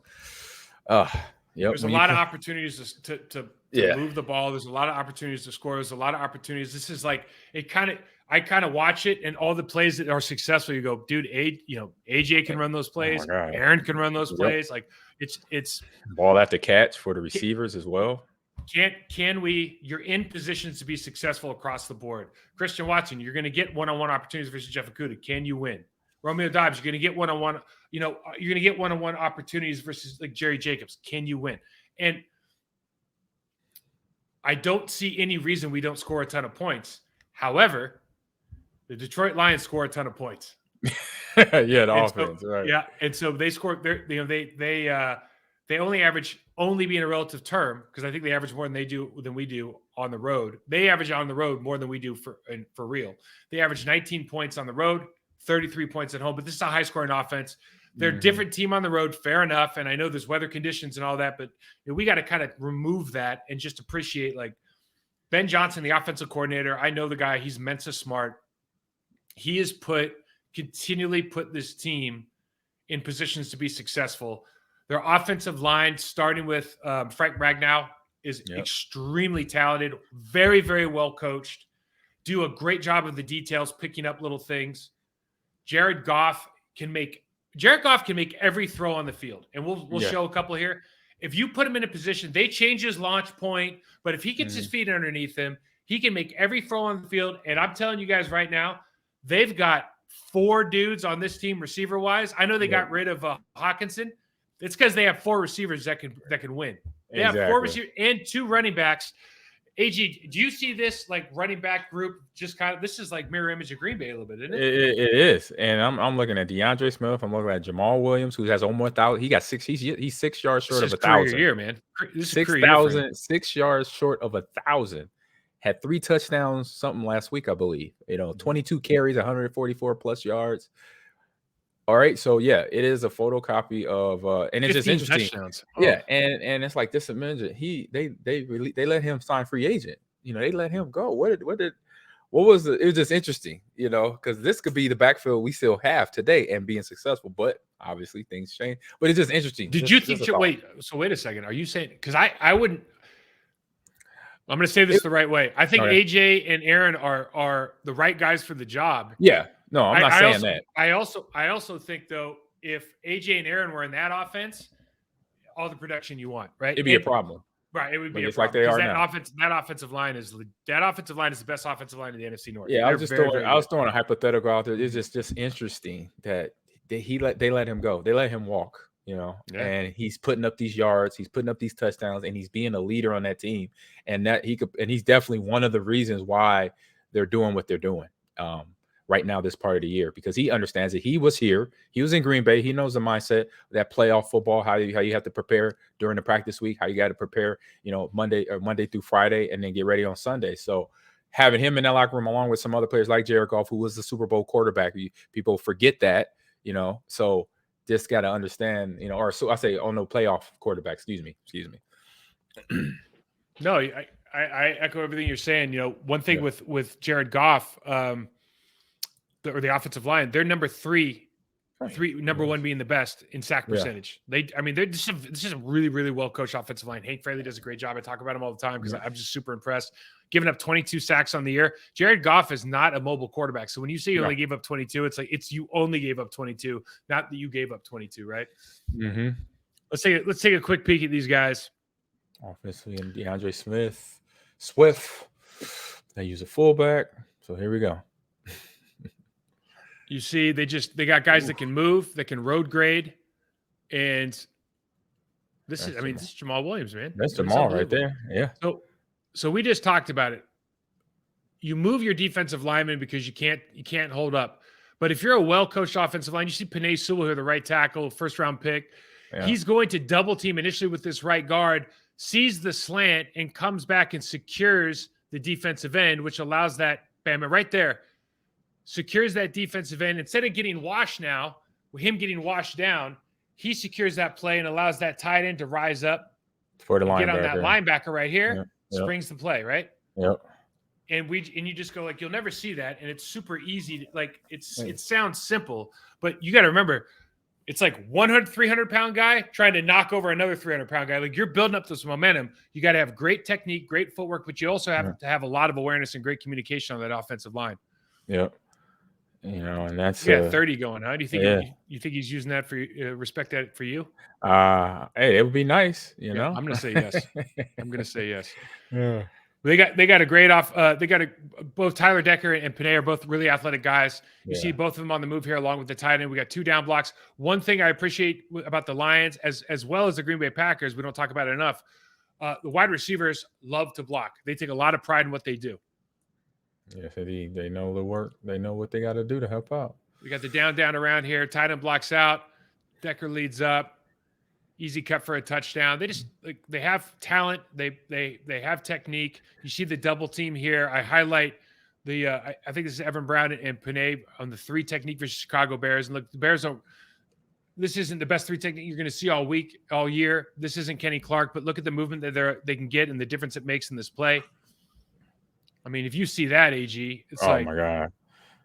there's a lot of opportunities to move the ball. There's a lot of opportunities to score. There's a lot of opportunities. This is like I kind of watch it, and all the plays that are successful, you go, dude, AJ can run those plays. Aaron can run those plays. Like it's ball at the catch for the receivers as well. You're in positions to be successful across the board. Christian Watson, you're going to get one-on-one opportunities versus Jeff Okudah. Can you win? Romeo Dobbs, you're going to get one-on-one, you're going to get one-on-one opportunities versus like Jerry Jacobs. Can you win? And I don't see any reason we don't score a ton of points. However, the Detroit Lions score a ton of points. The offense, right? Yeah, and so they score. They only average, only being a relative term, because I think they average more than we do on the road. They average on the road more than we do for real. They average 19 points on the road, 33 points at home. But this is a high scoring offense. They're a different team on the road, fair enough. And I know there's weather conditions and all that, but we got to kind of remove that and just appreciate, like, Ben Johnson, the offensive coordinator. I know the guy. He's Mensa smart. He has continually put this team in positions to be successful. Their offensive line, starting with Frank Ragnow, is extremely talented, very, very well coached, do a great job of the details, picking up little things. Jared Goff can make every throw on the field. And we'll show a couple here. If you put him in a position, they change his launch point, but if he gets his feet underneath him, he can make every throw on the field. And I'm telling you guys right now, they've got 4 dudes on this team receiver wise. I know they got rid of Hawkinson. It's because they have 4 receivers that can win. They have 4 receivers and 2 running backs. AG, do you see this like running back group just kind of? This is like mirror image of Green Bay a little bit, isn't it? It is, and I'm looking at DeAndre Smith. I'm looking at Jamal Williams, who has almost 1,000. He got 6. He's 6 yards short of 1,000. Year, man. This 6,000, 6 yards short of 1,000. Had 3 touchdowns, something last week, I believe. 22 carries, 144 plus yards. All right, so yeah, it is a photocopy of, and it's just interesting. Touchdowns. Yeah, and it's like this. They let him sign free agent. They let him go. What was it? It was just interesting, because this could be the backfield we still have today and being successful, but obviously things change. But it's just interesting. Did you think? Wait a second. Are you saying? Because I wouldn't. I'm going to say this the right way. I think AJ and Aaron are the right guys for the job. Yeah. No, I'm not saying that. I also think though, if AJ and Aaron were in that offense, all the production you want, right? It'd be a problem. Right, it would be a problem. Like they are now. That offensive line is the best offensive line in the NFC North. Yeah, I was throwing a hypothetical out there. It's just interesting that they let him go. They let him walk. And he's putting up these yards, he's putting up these touchdowns, and he's being a leader on that team. And he's definitely one of the reasons why they're doing what they're doing right now, this part of the year, because he understands that he was here. He was in Green Bay. He knows the mindset, that playoff football, how you have to prepare during the practice week, how you got to prepare, Monday through Friday, and then get ready on Sunday. So having him in that locker room, along with some other players like Jared Goff, who was the Super Bowl quarterback, people forget that, so just got to understand, or so I say, playoff quarterback, excuse me. No, I echo everything you're saying. One thing with Jared Goff, or the offensive line, they're number 3, number 1 being the best in sack percentage. This is a really, really well coached offensive line. Hank Fraley does a great job. I talk about him all the time because I'm just super impressed. Giving up 22 sacks on the year. Jared Goff is not a mobile quarterback. So when you say you only gave up 22, it's like you only gave up 22, not that you gave up 22, right? Mm-hmm. Let's take a quick peek at these guys. Offensively, and DeAndre Swift. They use a fullback. So here we go. You see, they got guys that can move, that can road grade, and this is Jamal Williams, man. That's Jamal right there. Yeah. So we just talked about it. You move your defensive lineman because you can't hold up. But if you're a well-coached offensive line, you see Penei Sewell here, the right tackle, first-round pick. Yeah. He's going to double team initially with this right guard, sees the slant, and comes back and secures the defensive end, which allows that Bama right there. Secures that defensive end. Instead of getting washed now, with him getting washed down, he secures that play and allows that tight end to rise up for the linebacker. Get on that linebacker right here. Springs the play, right? Yep. And you just go like, you'll never see that, and it's super easy. Like it sounds simple, but you got to remember, it's like 300-pound guy trying to knock over another 300-pound guy. Like you're building up this momentum. You got to have great technique, great footwork, but you also have to have a lot of awareness and great communication on that offensive line. Yep. And that's 30 going, huh? Do you think you think he's using that for respect that for you? Hey, it would be nice, I'm gonna say yes. I'm gonna say yes. Yeah. They got a great both Tyler Decker and Penei are both really athletic guys. You see both of them on the move here along with the tight end. We got 2 down blocks. One thing I appreciate about the Lions as well as the Green Bay Packers, we don't talk about it enough. The wide receivers love to block. They take a lot of pride in what they do. Yes, indeed. They know the work. They know what they got to do to help out. We got the down around here. Tight end blocks out. Decker leads up. Easy cut for a touchdown. They just they have talent. They have technique. You see the double team here. I highlight the I think this is Evan Brown and Penei on the 3 technique for Chicago Bears. And look, the Bears don't. This isn't the best 3 technique you're going to see all year. This isn't Kenny Clark, but look at the movement that they can get and the difference it makes in this play. I mean, if you see that, AG, it's my God.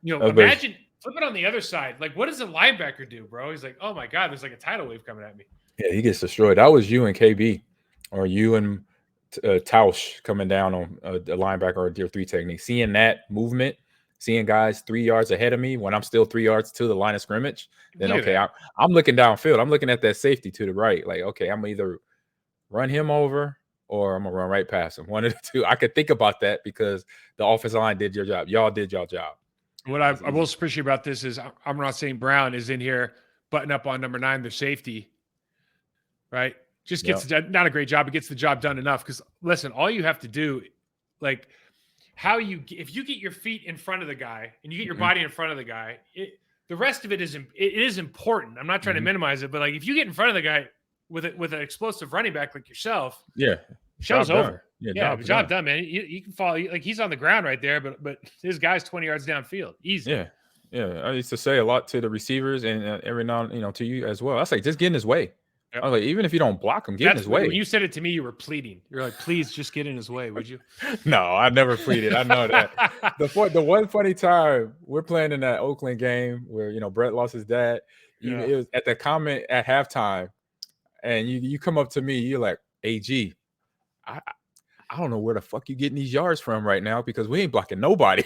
Imagine flip it on the other side. Like, what does the linebacker do, bro? He's like, oh my God, there's like a tidal wave coming at me. Yeah, he gets destroyed. That was you and KB, or you and Tausch coming down on the linebacker or tier 3 technique. Seeing that movement, seeing guys 3 yards ahead of me when I'm still 3 yards to the line of scrimmage, then I'm looking downfield. I'm looking at that safety to the right. Like, okay, I'm either run him over or I'm gonna run right past him. One of the two. I could think about that because the offensive line did your job. Y'all did your job. What I most appreciate about this is Amon St. Brown is in here button up on number 9, the safety, right? Just gets not a great job, but gets the job done enough. Because listen, all you have to do, like if you get your feet in front of the guy and you get your body in front of the guy, the rest of it is important. I'm not trying to minimize it, but like if you get in front of the guy with an explosive running back like yourself, show's over. Job done, man. You can fall like he's on the ground right there, but his guy's 20 yards downfield, easy. Yeah. I used to say a lot to the receivers and every now to you as well. I say just get in his way. Yep. I was like, even if you don't block him, get in his way. When you said it to me, you were pleading. You're like, please just get in his way, would you? No, I never pleaded. I know that. The one funny time we're playing in that Oakland game where Brett lost his dad. It was at the comment at halftime, and you come up to me, you're like, AG, I don't know where the fuck you getting these yards from right now because we ain't blocking nobody.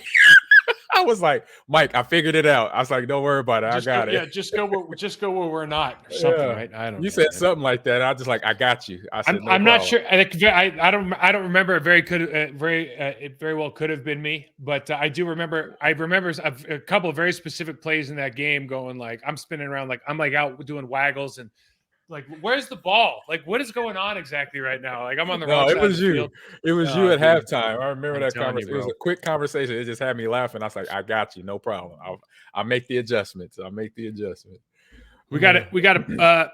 I was like, Mike, I figured it out. I was like, don't worry about it. I got it. Yeah, just go where we're not or something, right? I don't know. You said something like that. I just like, I got you. I said, I'm not sure. I don't remember. It very well could have been me, but I do remember. I remember a couple of very specific plays in that game going like, I'm spinning around like I'm like out doing waggles and like, where's the ball? Like, what is going on exactly right now? Like, I'm on the wrong side of the field. It was you at halftime. I remember that conversation. It was a quick conversation. It just had me laughing. I was like, I got you. No problem. I'll make the adjustments. We got a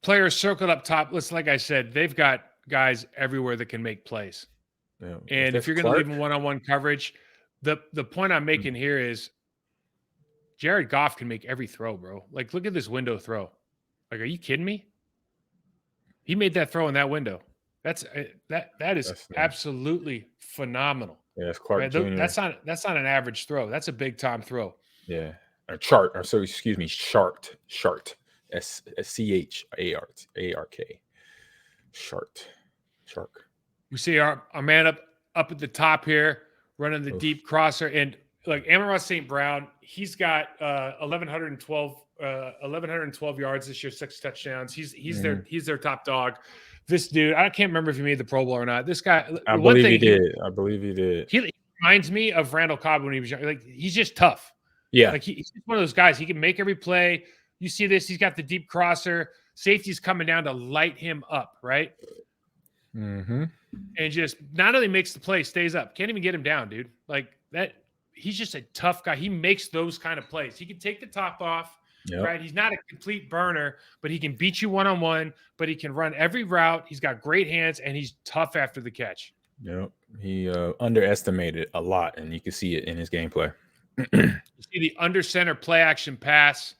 player circled up top. Listen, like I said, they've got guys everywhere that can make plays. Yeah. And if you're going to leave them one-on-one coverage, the point I'm making here is Jared Goff can make every throw, bro. Like, look at this window throw. Like, are you kidding me? He made that throw in that window. That is absolutely phenomenal. Yeah, it's Clark Jr. That's not an average throw. That's a big time throw. Yeah, Shart. SCHARK. Shark. We see our man up at the top here, running the deep crosser, and like Amon St. Brown, he's got 1,112 yards this year, 6 touchdowns. He's their top dog. This dude, I can't remember if he made the Pro Bowl or not. This guy, I believe he did. He reminds me of Randall Cobb when he was young. Like, he's just tough. Yeah, like he's one of those guys. He can make every play. You see this? He's got the deep crosser. Safety's coming down to light him up, right? Mm-hmm. And just not only makes the play, stays up. Can't even get him down, dude. Like that. He's just a tough guy. He makes those kind of plays. He can take the top off, right? He's not a complete burner, but he can beat you one-on-one, but he can run every route. He's got great hands, and he's tough after the catch. Yep. He underestimated a lot, and you can see it in his gameplay. You see the under center play action pass,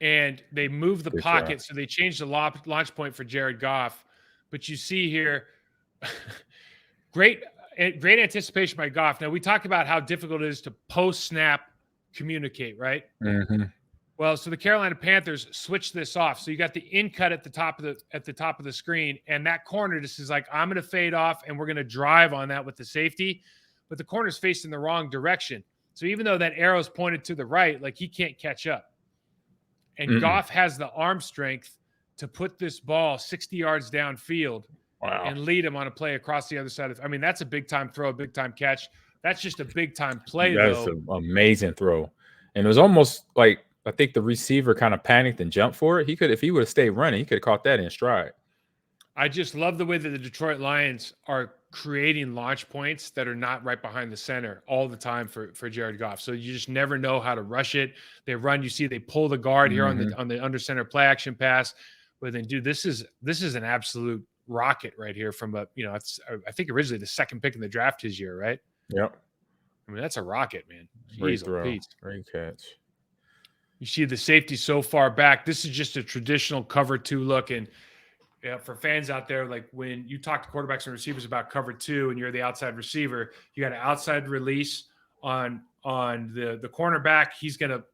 and they move the pocket, so they changed the launch point for Jared Goff. But you see here, great anticipation by Goff. Now, we talked about how difficult it is to post-snap communicate, right? Mm-hmm. Well, so the Carolina Panthers switched this off. So you got the in cut at the top of the screen, and that corner just is like, I'm going to fade off, and we're going to drive on that with the safety. But the corner's facing the wrong direction. So even though that arrow's pointed to the right, like he can't catch up. And Goff has the arm strength to put this ball 60 yards downfield. Wow. And lead him on a play across the other side. I mean, that's a big-time throw, a big-time catch. That's just a big-time play, though. That's an amazing throw. And it was almost like I think the receiver kind of panicked and jumped for it. If he would have stayed running, he could have caught that in stride. I just love the way that the Detroit Lions are creating launch points that are not right behind the center all the time for Jared Goff. So you just never know how to rush it. They run. You see they pull the guard here on the under center play action pass. But then, dude, this is an absolute rocket right here from I think originally the second pick in the draft his year, right? Yep. I mean, that's a rocket, man. Great throw. Great catch. You see the safety so far back. This is just a traditional cover 2 look. And for fans out there, like when you talk to quarterbacks and receivers about cover 2 and you're the outside receiver, you got an outside release on the cornerback. He's gonna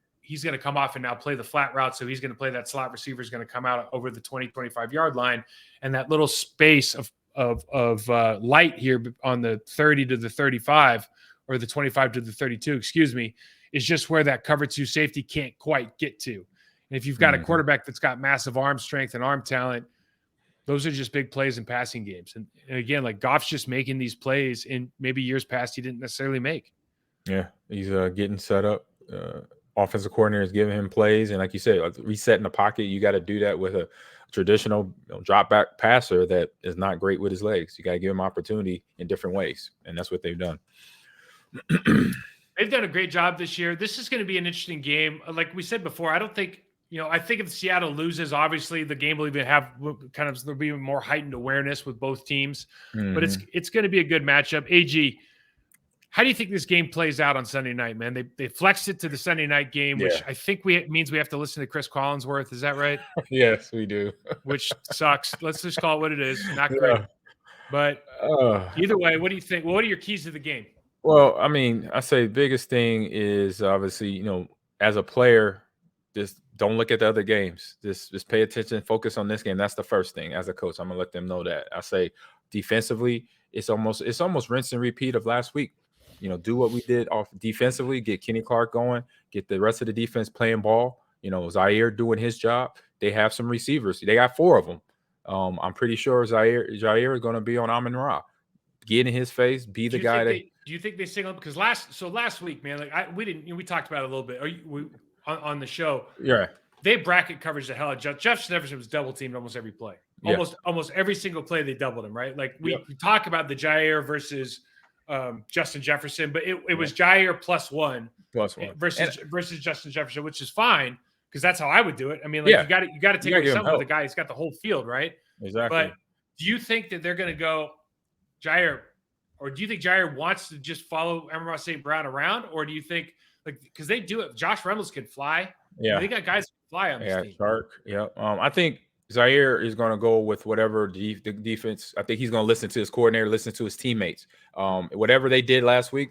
come off and now play the flat route. So he's going to play that slot receiver is going to come out over the 20, 25-yard line. And that little space of light here on the 30 to the 35 or the 25 to the 32, excuse me, is just where that cover 2 safety can't quite get to. And if you've got a quarterback that's got massive arm strength and arm talent, Those are just big plays in passing games. And again, like Goff's just making these plays in maybe years past he didn't necessarily make. Yeah, he's getting set up. Offensive coordinator is giving him plays, and like you said, like resetting the pocket. You got to do that with a traditional drop back passer that is not great with his legs. You got to give him opportunity in different ways, and that's what they've done. They've done a great job this year. This is going to be an interesting game. Like we said before, I don't think, I think if Seattle loses, obviously the game will even have kind of, there'll be more heightened awareness with both teams, but it's going to be a good matchup. AG, how do you think this game plays out on Sunday night, man? They flexed it to the Sunday night game, which I think means we have to listen to Chris Collinsworth. Is that right? Yes, we do. Which sucks. Let's just call it what it is. Not great. But either way, what do you think? What are your keys to the game? Well, I mean, I say the biggest thing is obviously, as a player, just don't look at the other games. Just pay attention, focus on this game. That's the first thing. As a coach, I'm gonna let them know that. I say defensively, it's almost rinse and repeat of last week. Do what we did off defensively, get Kenny Clark going, get the rest of the defense playing ball. Zaire doing his job. They have some receivers. They got 4 of them. I'm pretty sure Zaire is going to be on Amon Ra. Get in his face, be the guy that. Do you think they single? Because last week, man, like we talked about it a little bit. On the show? Yeah, they bracket coverage the hell out of Jeff Jefferson was double teamed almost every play. Almost every single play they doubled him. Right? Like we talk about the Jair versus Justin Jefferson, but it was Jair plus one versus Justin Jefferson, which is fine because that's how I would do it. I mean, like you got to take away something with the guy. He's got the whole field, right? Exactly. But do you think that they're going to go Jair, or do you think Jair wants to just follow Amon-Ra St. Brown around, or do you think because they do it? Josh Reynolds can fly. Yeah, they got guys who can fly on this team. Shark. Yeah. I think Zaire is going to go with whatever the defense. I think he's going to listen to his coordinator, listen to his teammates. Whatever they did last week,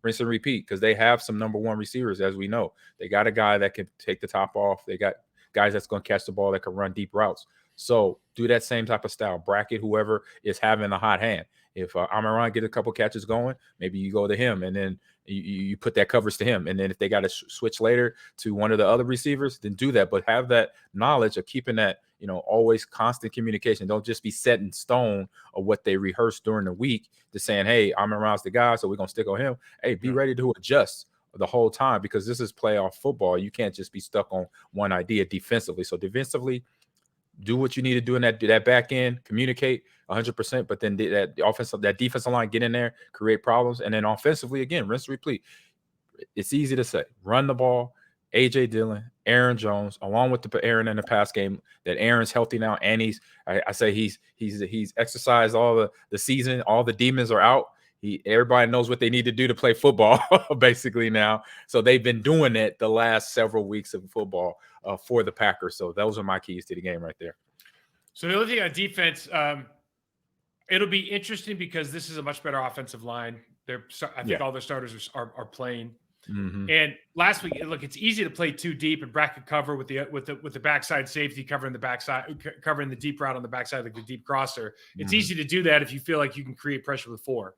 rinse and repeat, because they have some number 1 receivers, as we know. They got a guy that can take the top off. They got guys that's going to catch the ball that can run deep routes. So do that same type of style. Bracket whoever is having a hot hand. If Amon-Ra get a couple catches going, maybe you go to him, and then you put that coverage to him. And then if they got to switch later to one of the other receivers, then do that. But have that knowledge of keeping that, always constant communication. Don't just be set in stone of what they rehearsed during the week, just saying, hey, Amon-Ra's the guy, so we're going to stick on him. Hey, be ready to adjust the whole time, because this is playoff football. You can't just be stuck on one idea defensively. So defensively, do what you need to do in that back end, communicate 100%, but then that defensive line, get in there, create problems. And then offensively, again, rinse, repeat. It's easy to say, run the ball. AJ Dillon, Aaron Jones, along with the Aaron in the pass game, that Aaron's healthy now. And I say he's exercised all the season. All the demons are out. Everybody knows what they need to do to play football basically now. So they've been doing it the last several weeks of football for the Packers. So those are my keys to the game right there. So the other thing on defense, it'll be interesting because this is a much better offensive line. I think all their starters are playing. Mm-hmm. And last week, look, it's easy to play too deep and bracket cover with the backside safety covering the backside, covering the deep route on the backside, like the deep crosser. It's easy to do that if you feel like you can create pressure with 4.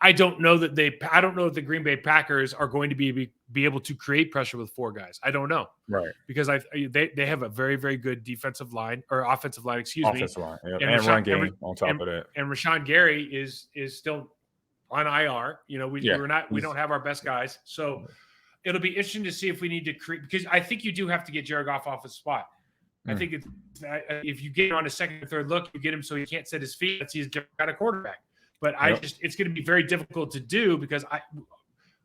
I don't know that the Green Bay Packers are going to be able to create pressure with 4 guys. I don't know, right? Because they have a very, very good defensive line or offensive line, offensive line, and run game on top of that. And Rashawn Gary is still on IR. We don't have our best guys, so it'll be interesting to see if we need to create, because I think you do have to get Jared Goff off his spot. I think if you get him on a second or third look, you get him so he can't set his feet. He's got a quarterback. But it's going to be very difficult to do because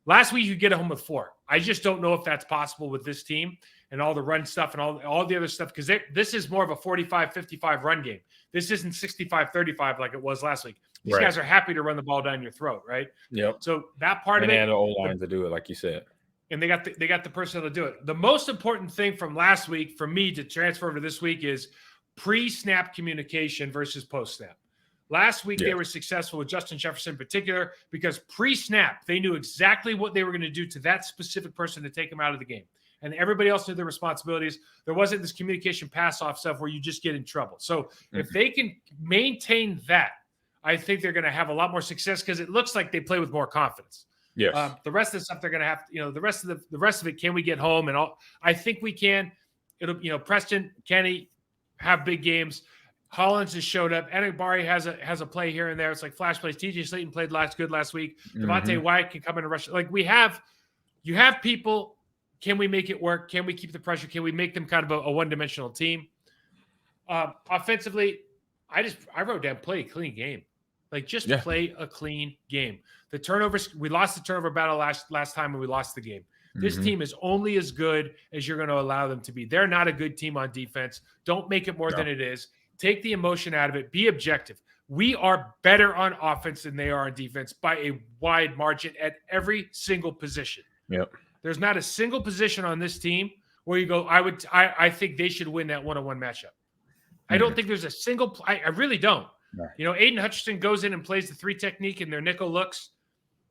last week you get home with 4. I just don't know if that's possible with this team and all the run stuff and all the other stuff, because this is more of a 45-55 run game. This isn't 65-35 like it was last week. These guys are happy to run the ball down your throat, right? Yep. So that part of it, and the O-line to do it, like you said. And they got the personnel to do it. The most important thing from last week for me to transfer to this week is pre-snap communication versus post-snap. Last week, they were successful with Justin Jefferson in particular because pre-snap, they knew exactly what they were going to do to that specific person to take him out of the game. And everybody else knew their responsibilities. There wasn't this communication pass-off stuff where you just get in trouble. So if they can maintain that, I think they're going to have a lot more success because it looks like they play with more confidence. Yes. The rest of the stuff they're going to have, the rest of it, can we get home and all? I think we can. It'll, Preston, Kenny have big games. Hollins has showed up. Enigbari has a play here and there. It's like flash plays. TJ Slayton played good last week. Devontae Wyatt can come in and rush. Like you have people. Can we make it work? Can we keep the pressure? Can we make them kind of a one-dimensional team? Offensively, I wrote down play a clean game. Like just play a clean game. The turnovers, we lost the turnover battle last time when we lost the game. This team is only as good as you're going to allow them to be. They're not a good team on defense. Don't make it more than it is. Take the emotion out of it. Be objective. We are better on offense than they are on defense by a wide margin at every single position. Yep. There's not a single position on this team where you go, I think they should win that one-on-one matchup. I don't think there's a single – I really don't. No. You know, Aiden Hutchinson goes in and plays the 3 technique in their nickel looks.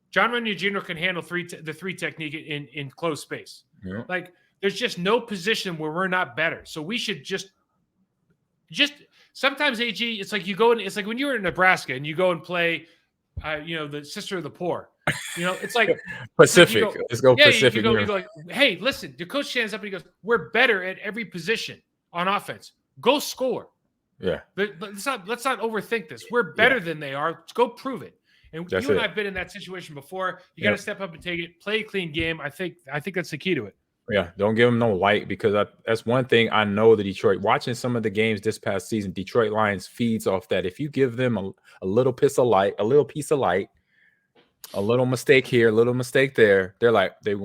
John Runyon Jr. can handle the 3 technique in closed space. Yeah. Like, there's just no position where we're not better. So we should just sometimes, AG, it's like you go in – it's like when you were in Nebraska and you go and play, the Sister of the Poor. You know, it's like – Pacific. Let's go Pacific. You go like, hey, listen, the coach stands up and he goes, we're better at every position on offense. Go score. Yeah. But let's not overthink this. We're better than they are. Go prove it. And you and I have been in that situation before. You got to step up and take it. Play a clean game. I think that's the key to it. Yeah. Don't give them no light because that's one thing I know that Detroit, watching some of the games this past season, Detroit Lions feeds off that. If you give them a little piece of light, a little mistake here, a little mistake there, they're like, we're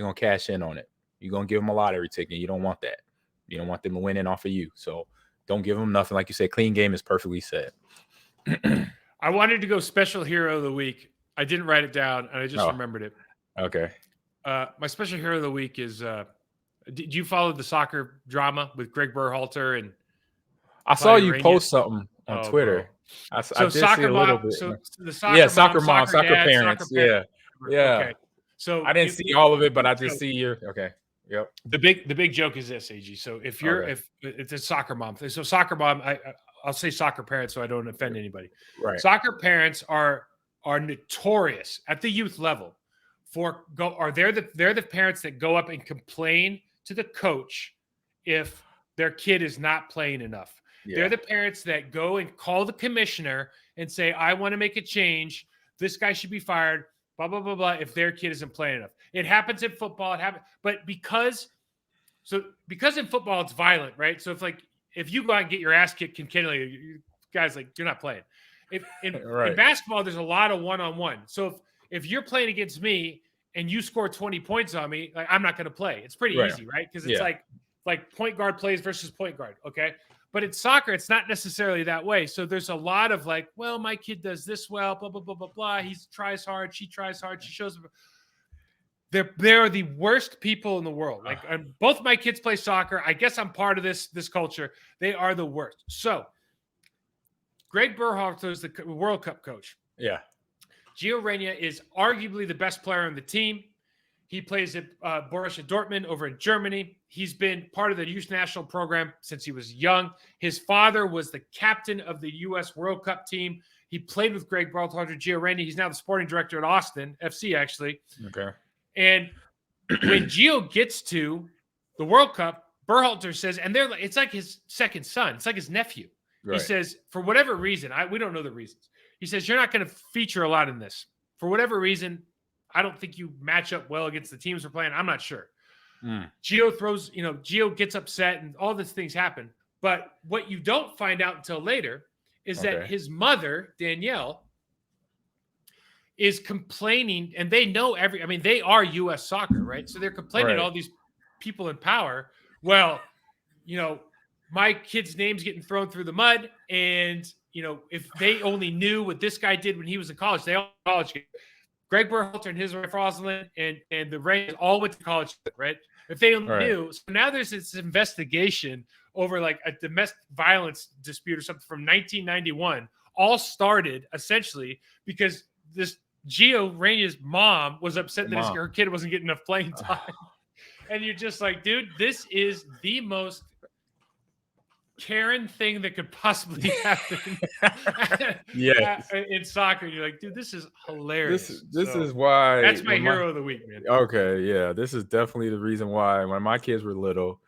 going to cash in on it. You're going to give them a lottery ticket. You don't want that. You don't want them to win in off of you. So don't give them nothing. Like you said, clean game is perfectly said. I wanted to go special hero of the week. I didn't write it down, and I just remembered it. Okay. My special hero of the week is did you follow the soccer drama with Greg Berhalter? And I saw you post something on Twitter. I did see a little bit. So the soccer parents. Yeah. Okay. So I didn't see all of it, but I just see your – okay. Yep. The big joke is this, AG. So if it's a soccer mom, so soccer mom, I'll say soccer parents so I don't offend anybody. Right. Soccer parents are notorious at the youth level they're the parents that go up and complain to the coach if their kid is not playing enough. Yeah. They're the parents that go and call the commissioner and say, I want to make a change. This guy should be fired. Blah, blah, blah, blah, if their kid isn't playing enough. It happens in football. But because in football it's violent, right? So if you go out and get your ass kicked continually, guys, like, you're not playing. In basketball, there's a lot of one-on-one. So if you're playing against me and you score 20 points on me, like, I'm not going to play. It's pretty easy, right? Because it's like point guard plays versus point guard, okay? But in soccer, it's not necessarily that way. So there's a lot of like, well, my kid does this well, blah, blah, blah, blah, blah. He tries hard. She tries hard. She shows up. They're the worst people in the world. Like, both my kids play soccer. I guess I'm part of this culture. They are the worst. So Greg Berhalter is the World Cup coach. Yeah. Gio Reyna is arguably the best player on the team. He plays at Borussia Dortmund over in Germany. He's been part of the youth national program since he was young. His father was the captain of the U.S. World Cup team. He played with Greg Berhalter, Gio Reyna. He's now the sporting director at Austin FC, actually. Okay. And when Gio gets to the World Cup, Berhalter says, and it's like his second son. It's like his nephew. Right. He says, for whatever reason, we don't know the reasons. He says, you're not going to feature a lot in this. For whatever reason, I don't think you match up well against the teams we're playing. I'm not sure. Gio gets upset and all these things happen. But what you don't find out until later is that his mother, Danielle, is complaining, and they know they are U.S. soccer, right? So they're complaining to all these people in power. Well, my kid's name's getting thrown through the mud, and, if they only knew what this guy did when he was in college, they all college. Greg Berhalter and his wife Rosalind and the Rays all went to college, right? If they only knew. So now there's this investigation over like a domestic violence dispute or something from 1991, all started essentially because this Gio Reyna's mom was upset that her kid wasn't getting enough playing time. And you're just like, dude, this is the most Karen thing that could possibly happen in soccer. You're like, dude, this is hilarious. This is why that's my hero of the week, man. Okay, yeah, this is definitely the reason why when my kids were little,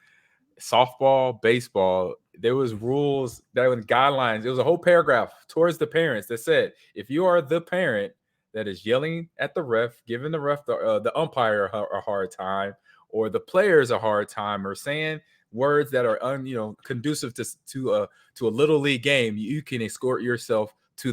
softball, baseball, there was rules that were guidelines. It was a whole paragraph towards the parents that said, if you are the parent that is yelling at the ref, giving the ref the umpire a hard time, or the players a hard time, or saying words that are conducive to a little league game, you can escort yourself to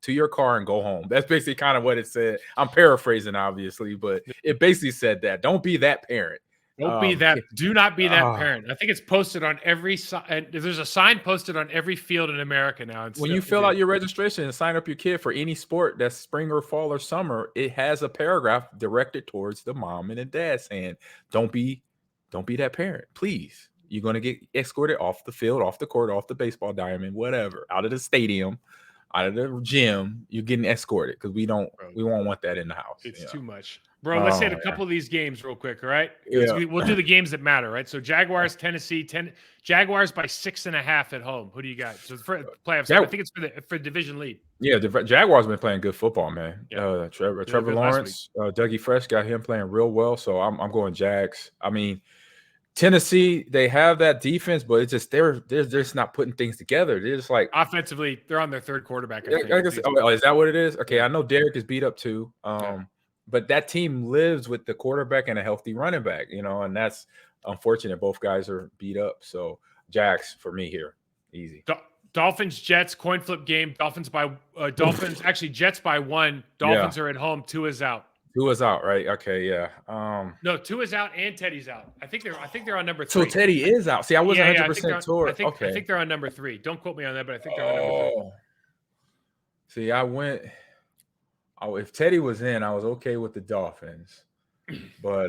your car and go home. That's basically kind of what it said. I'm paraphrasing, obviously, but it basically said that. Don't be that parent. Don't be that. Do not be that parent. I think it's posted on every sign. There's a sign posted on every field in America now. When you fill out your registration and sign up your kid for any sport that's spring or fall or summer, it has a paragraph directed towards the mom and the dad saying, don't be that parent, please. You're going to get escorted off the field, off the court, off the baseball diamond, whatever, out of the stadium, out of the gym. You're getting escorted because we won't want that in the house. It's too much. Bro, let's hit a couple of these games real quick, all right? Yeah. We'll do the games that matter, right? So Jaguars, Tennessee, Jaguars by 6.5 at home. Who do you got? So for playoffs, I think it's for division lead. Yeah, the Jaguars been playing good football, man. Yeah. Trevor Lawrence, Dougie Fresh got him playing real well. So I'm going Jags. I mean, Tennessee, they have that defense, but it's just they're just not putting things together. They're just like offensively, they're on their third quarterback. I guess, is that what it is? Okay, I know Derek is beat up too. But that team lives with the quarterback and a healthy running back, and that's unfortunate. Both guys are beat up. So Jags for me here, easy. Dolphins, Jets, coin flip game. Dolphins actually Jets by 1. Dolphins are at home. 2 is out. 2 is out, right? Okay, yeah. No, 2 is out and Teddy's out. I think they're on number 3. So Teddy is out. See, I wasn't 100% sure. I think they're on number 3. Don't quote me on that, but I think they're on number 3. See, I went. Oh, if Teddy was in, I was okay with the Dolphins. But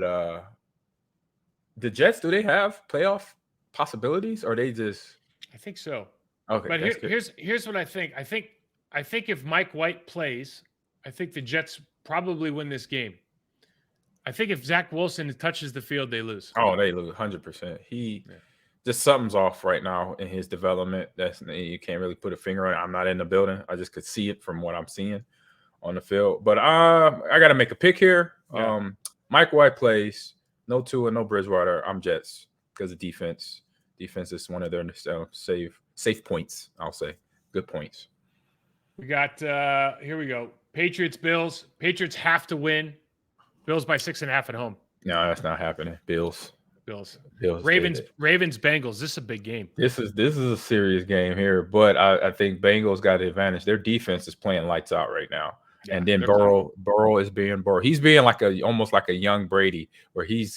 the Jets, do they have playoff possibilities, or they just? I think so. Okay, but here's what I think. I think if Mike White plays, I think the Jets probably win this game. I think if Zach Wilson touches the field, they lose. Oh, they lose 100%. Just something's off right now in his development. You can't really put a finger on it. I'm not in the building. I just could see it from what I'm seeing on the field. But I got to make a pick here. Yeah. Mike White plays. No Tua, no Bridgewater. I'm Jets because of defense. Defense is one of their safe points, I'll say. Good points. We got here we go. Patriots, Bills. Patriots have to win. Bills by 6.5 at home. No, that's not happening. Bills. Ravens, Bengals. This is a big game. This is a serious game here, but I think Bengals got the advantage. Their defense is playing lights out right now. Yeah, and then Burrow is being Burrow. He's being almost like a young Brady, where he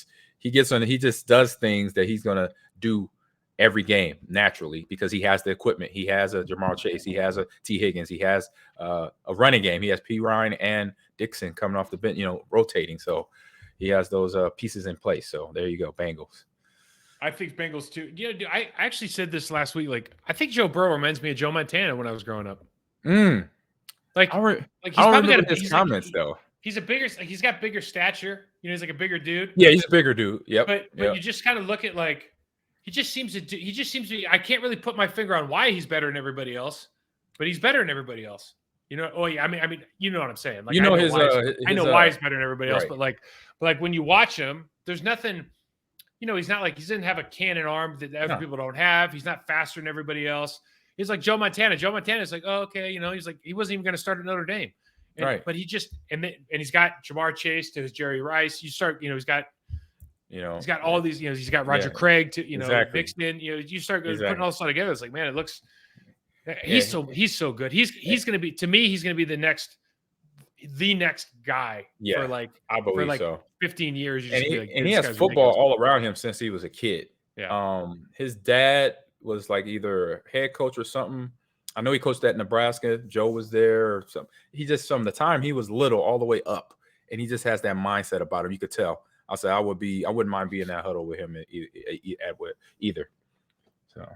just does things that he's gonna do every game naturally because he has the equipment. He has a Jamar Chase. He has a T. Higgins. He has a running game. He has P. Ryan and Dixon coming off the bench, rotating. So he has those pieces in place. So there you go, Bengals. I think Bengals too. I actually said this last week. Like, I think Joe Burrow reminds me of Joe Montana when I was growing up. Like he's probably got his comments though. He's he's got bigger stature. He's like a bigger dude. Yeah, he's a bigger dude. Yep. But you just kind of look at he just seems to be. I can't really put my finger on why he's better than everybody else, but he's better than everybody else. Oh yeah. I mean, you know what I'm saying. Like, I know why he's better than everybody else, but like when you watch him, there's nothing. He's not like he doesn't have a cannon arm that other people don't have. He's not faster than everybody else. He's like Joe Montana. Joe Montana's like, oh, okay, he's like he wasn't even going to start at Notre Dame, but he just and he's got Jamar Chase to his Jerry Rice. You start, he's got. He's got all these, he's got Roger Craig to, exactly. mixed in, you start putting all this stuff together. It's like, man, it looks, he's so good. He's going to be, to me, he's going to be the next guy for I believe so. 15 years. And he has football all around him since he was a kid. Yeah. His dad was like either head coach or something. I know he coached at Nebraska. Joe was there or something. He just, from the time he was little all the way up, and he just has that mindset about him. You could tell. I'll say I wouldn't mind being in that huddle with him either. So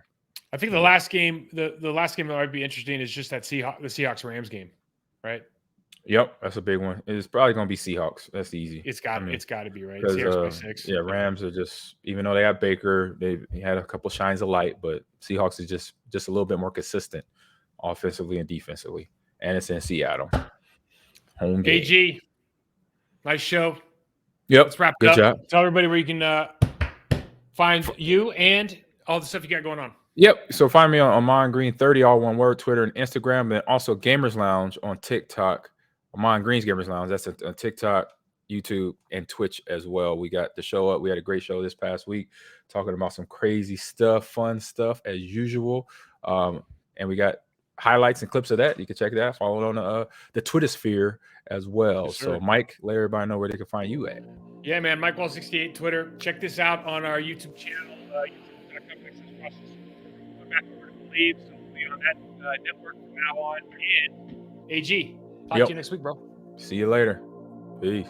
I think the last game that might be interesting is just that the Seahawks Rams game, right? Yep, that's a big one. It's probably going to be Seahawks. That's easy. It's got to be, right? Seahawks by 6. Yeah, Rams are just, even though they got Baker, they had a couple shines of light, but Seahawks is just a little bit more consistent offensively and defensively, and it's in Seattle. Home game. AG, nice show. Yep. Let's wrap it Good up. job. Tell everybody where you can find you and all the stuff you got going on. Yep. So find me on Ahman Green 30, all one word, Twitter and Instagram, and also Gamers Lounge on TikTok. Ahman Green's Gamers Lounge. That's on TikTok, YouTube, and Twitch as well. We got the show up. We had a great show this past week, talking about some crazy stuff, fun stuff as usual. And we got highlights and clips of that. You can check that out. Follow it on the Twitter sphere as well. Yes, So sir. Mike, let everybody know where they can find you at. Yeah, man. Mike Wall 68 Twitter. Check this out on our YouTube channel. YouTube.com/process. Back over to Believe. So we'll be on that network from now on. And AG, talk to you next week, bro. See you later. Peace.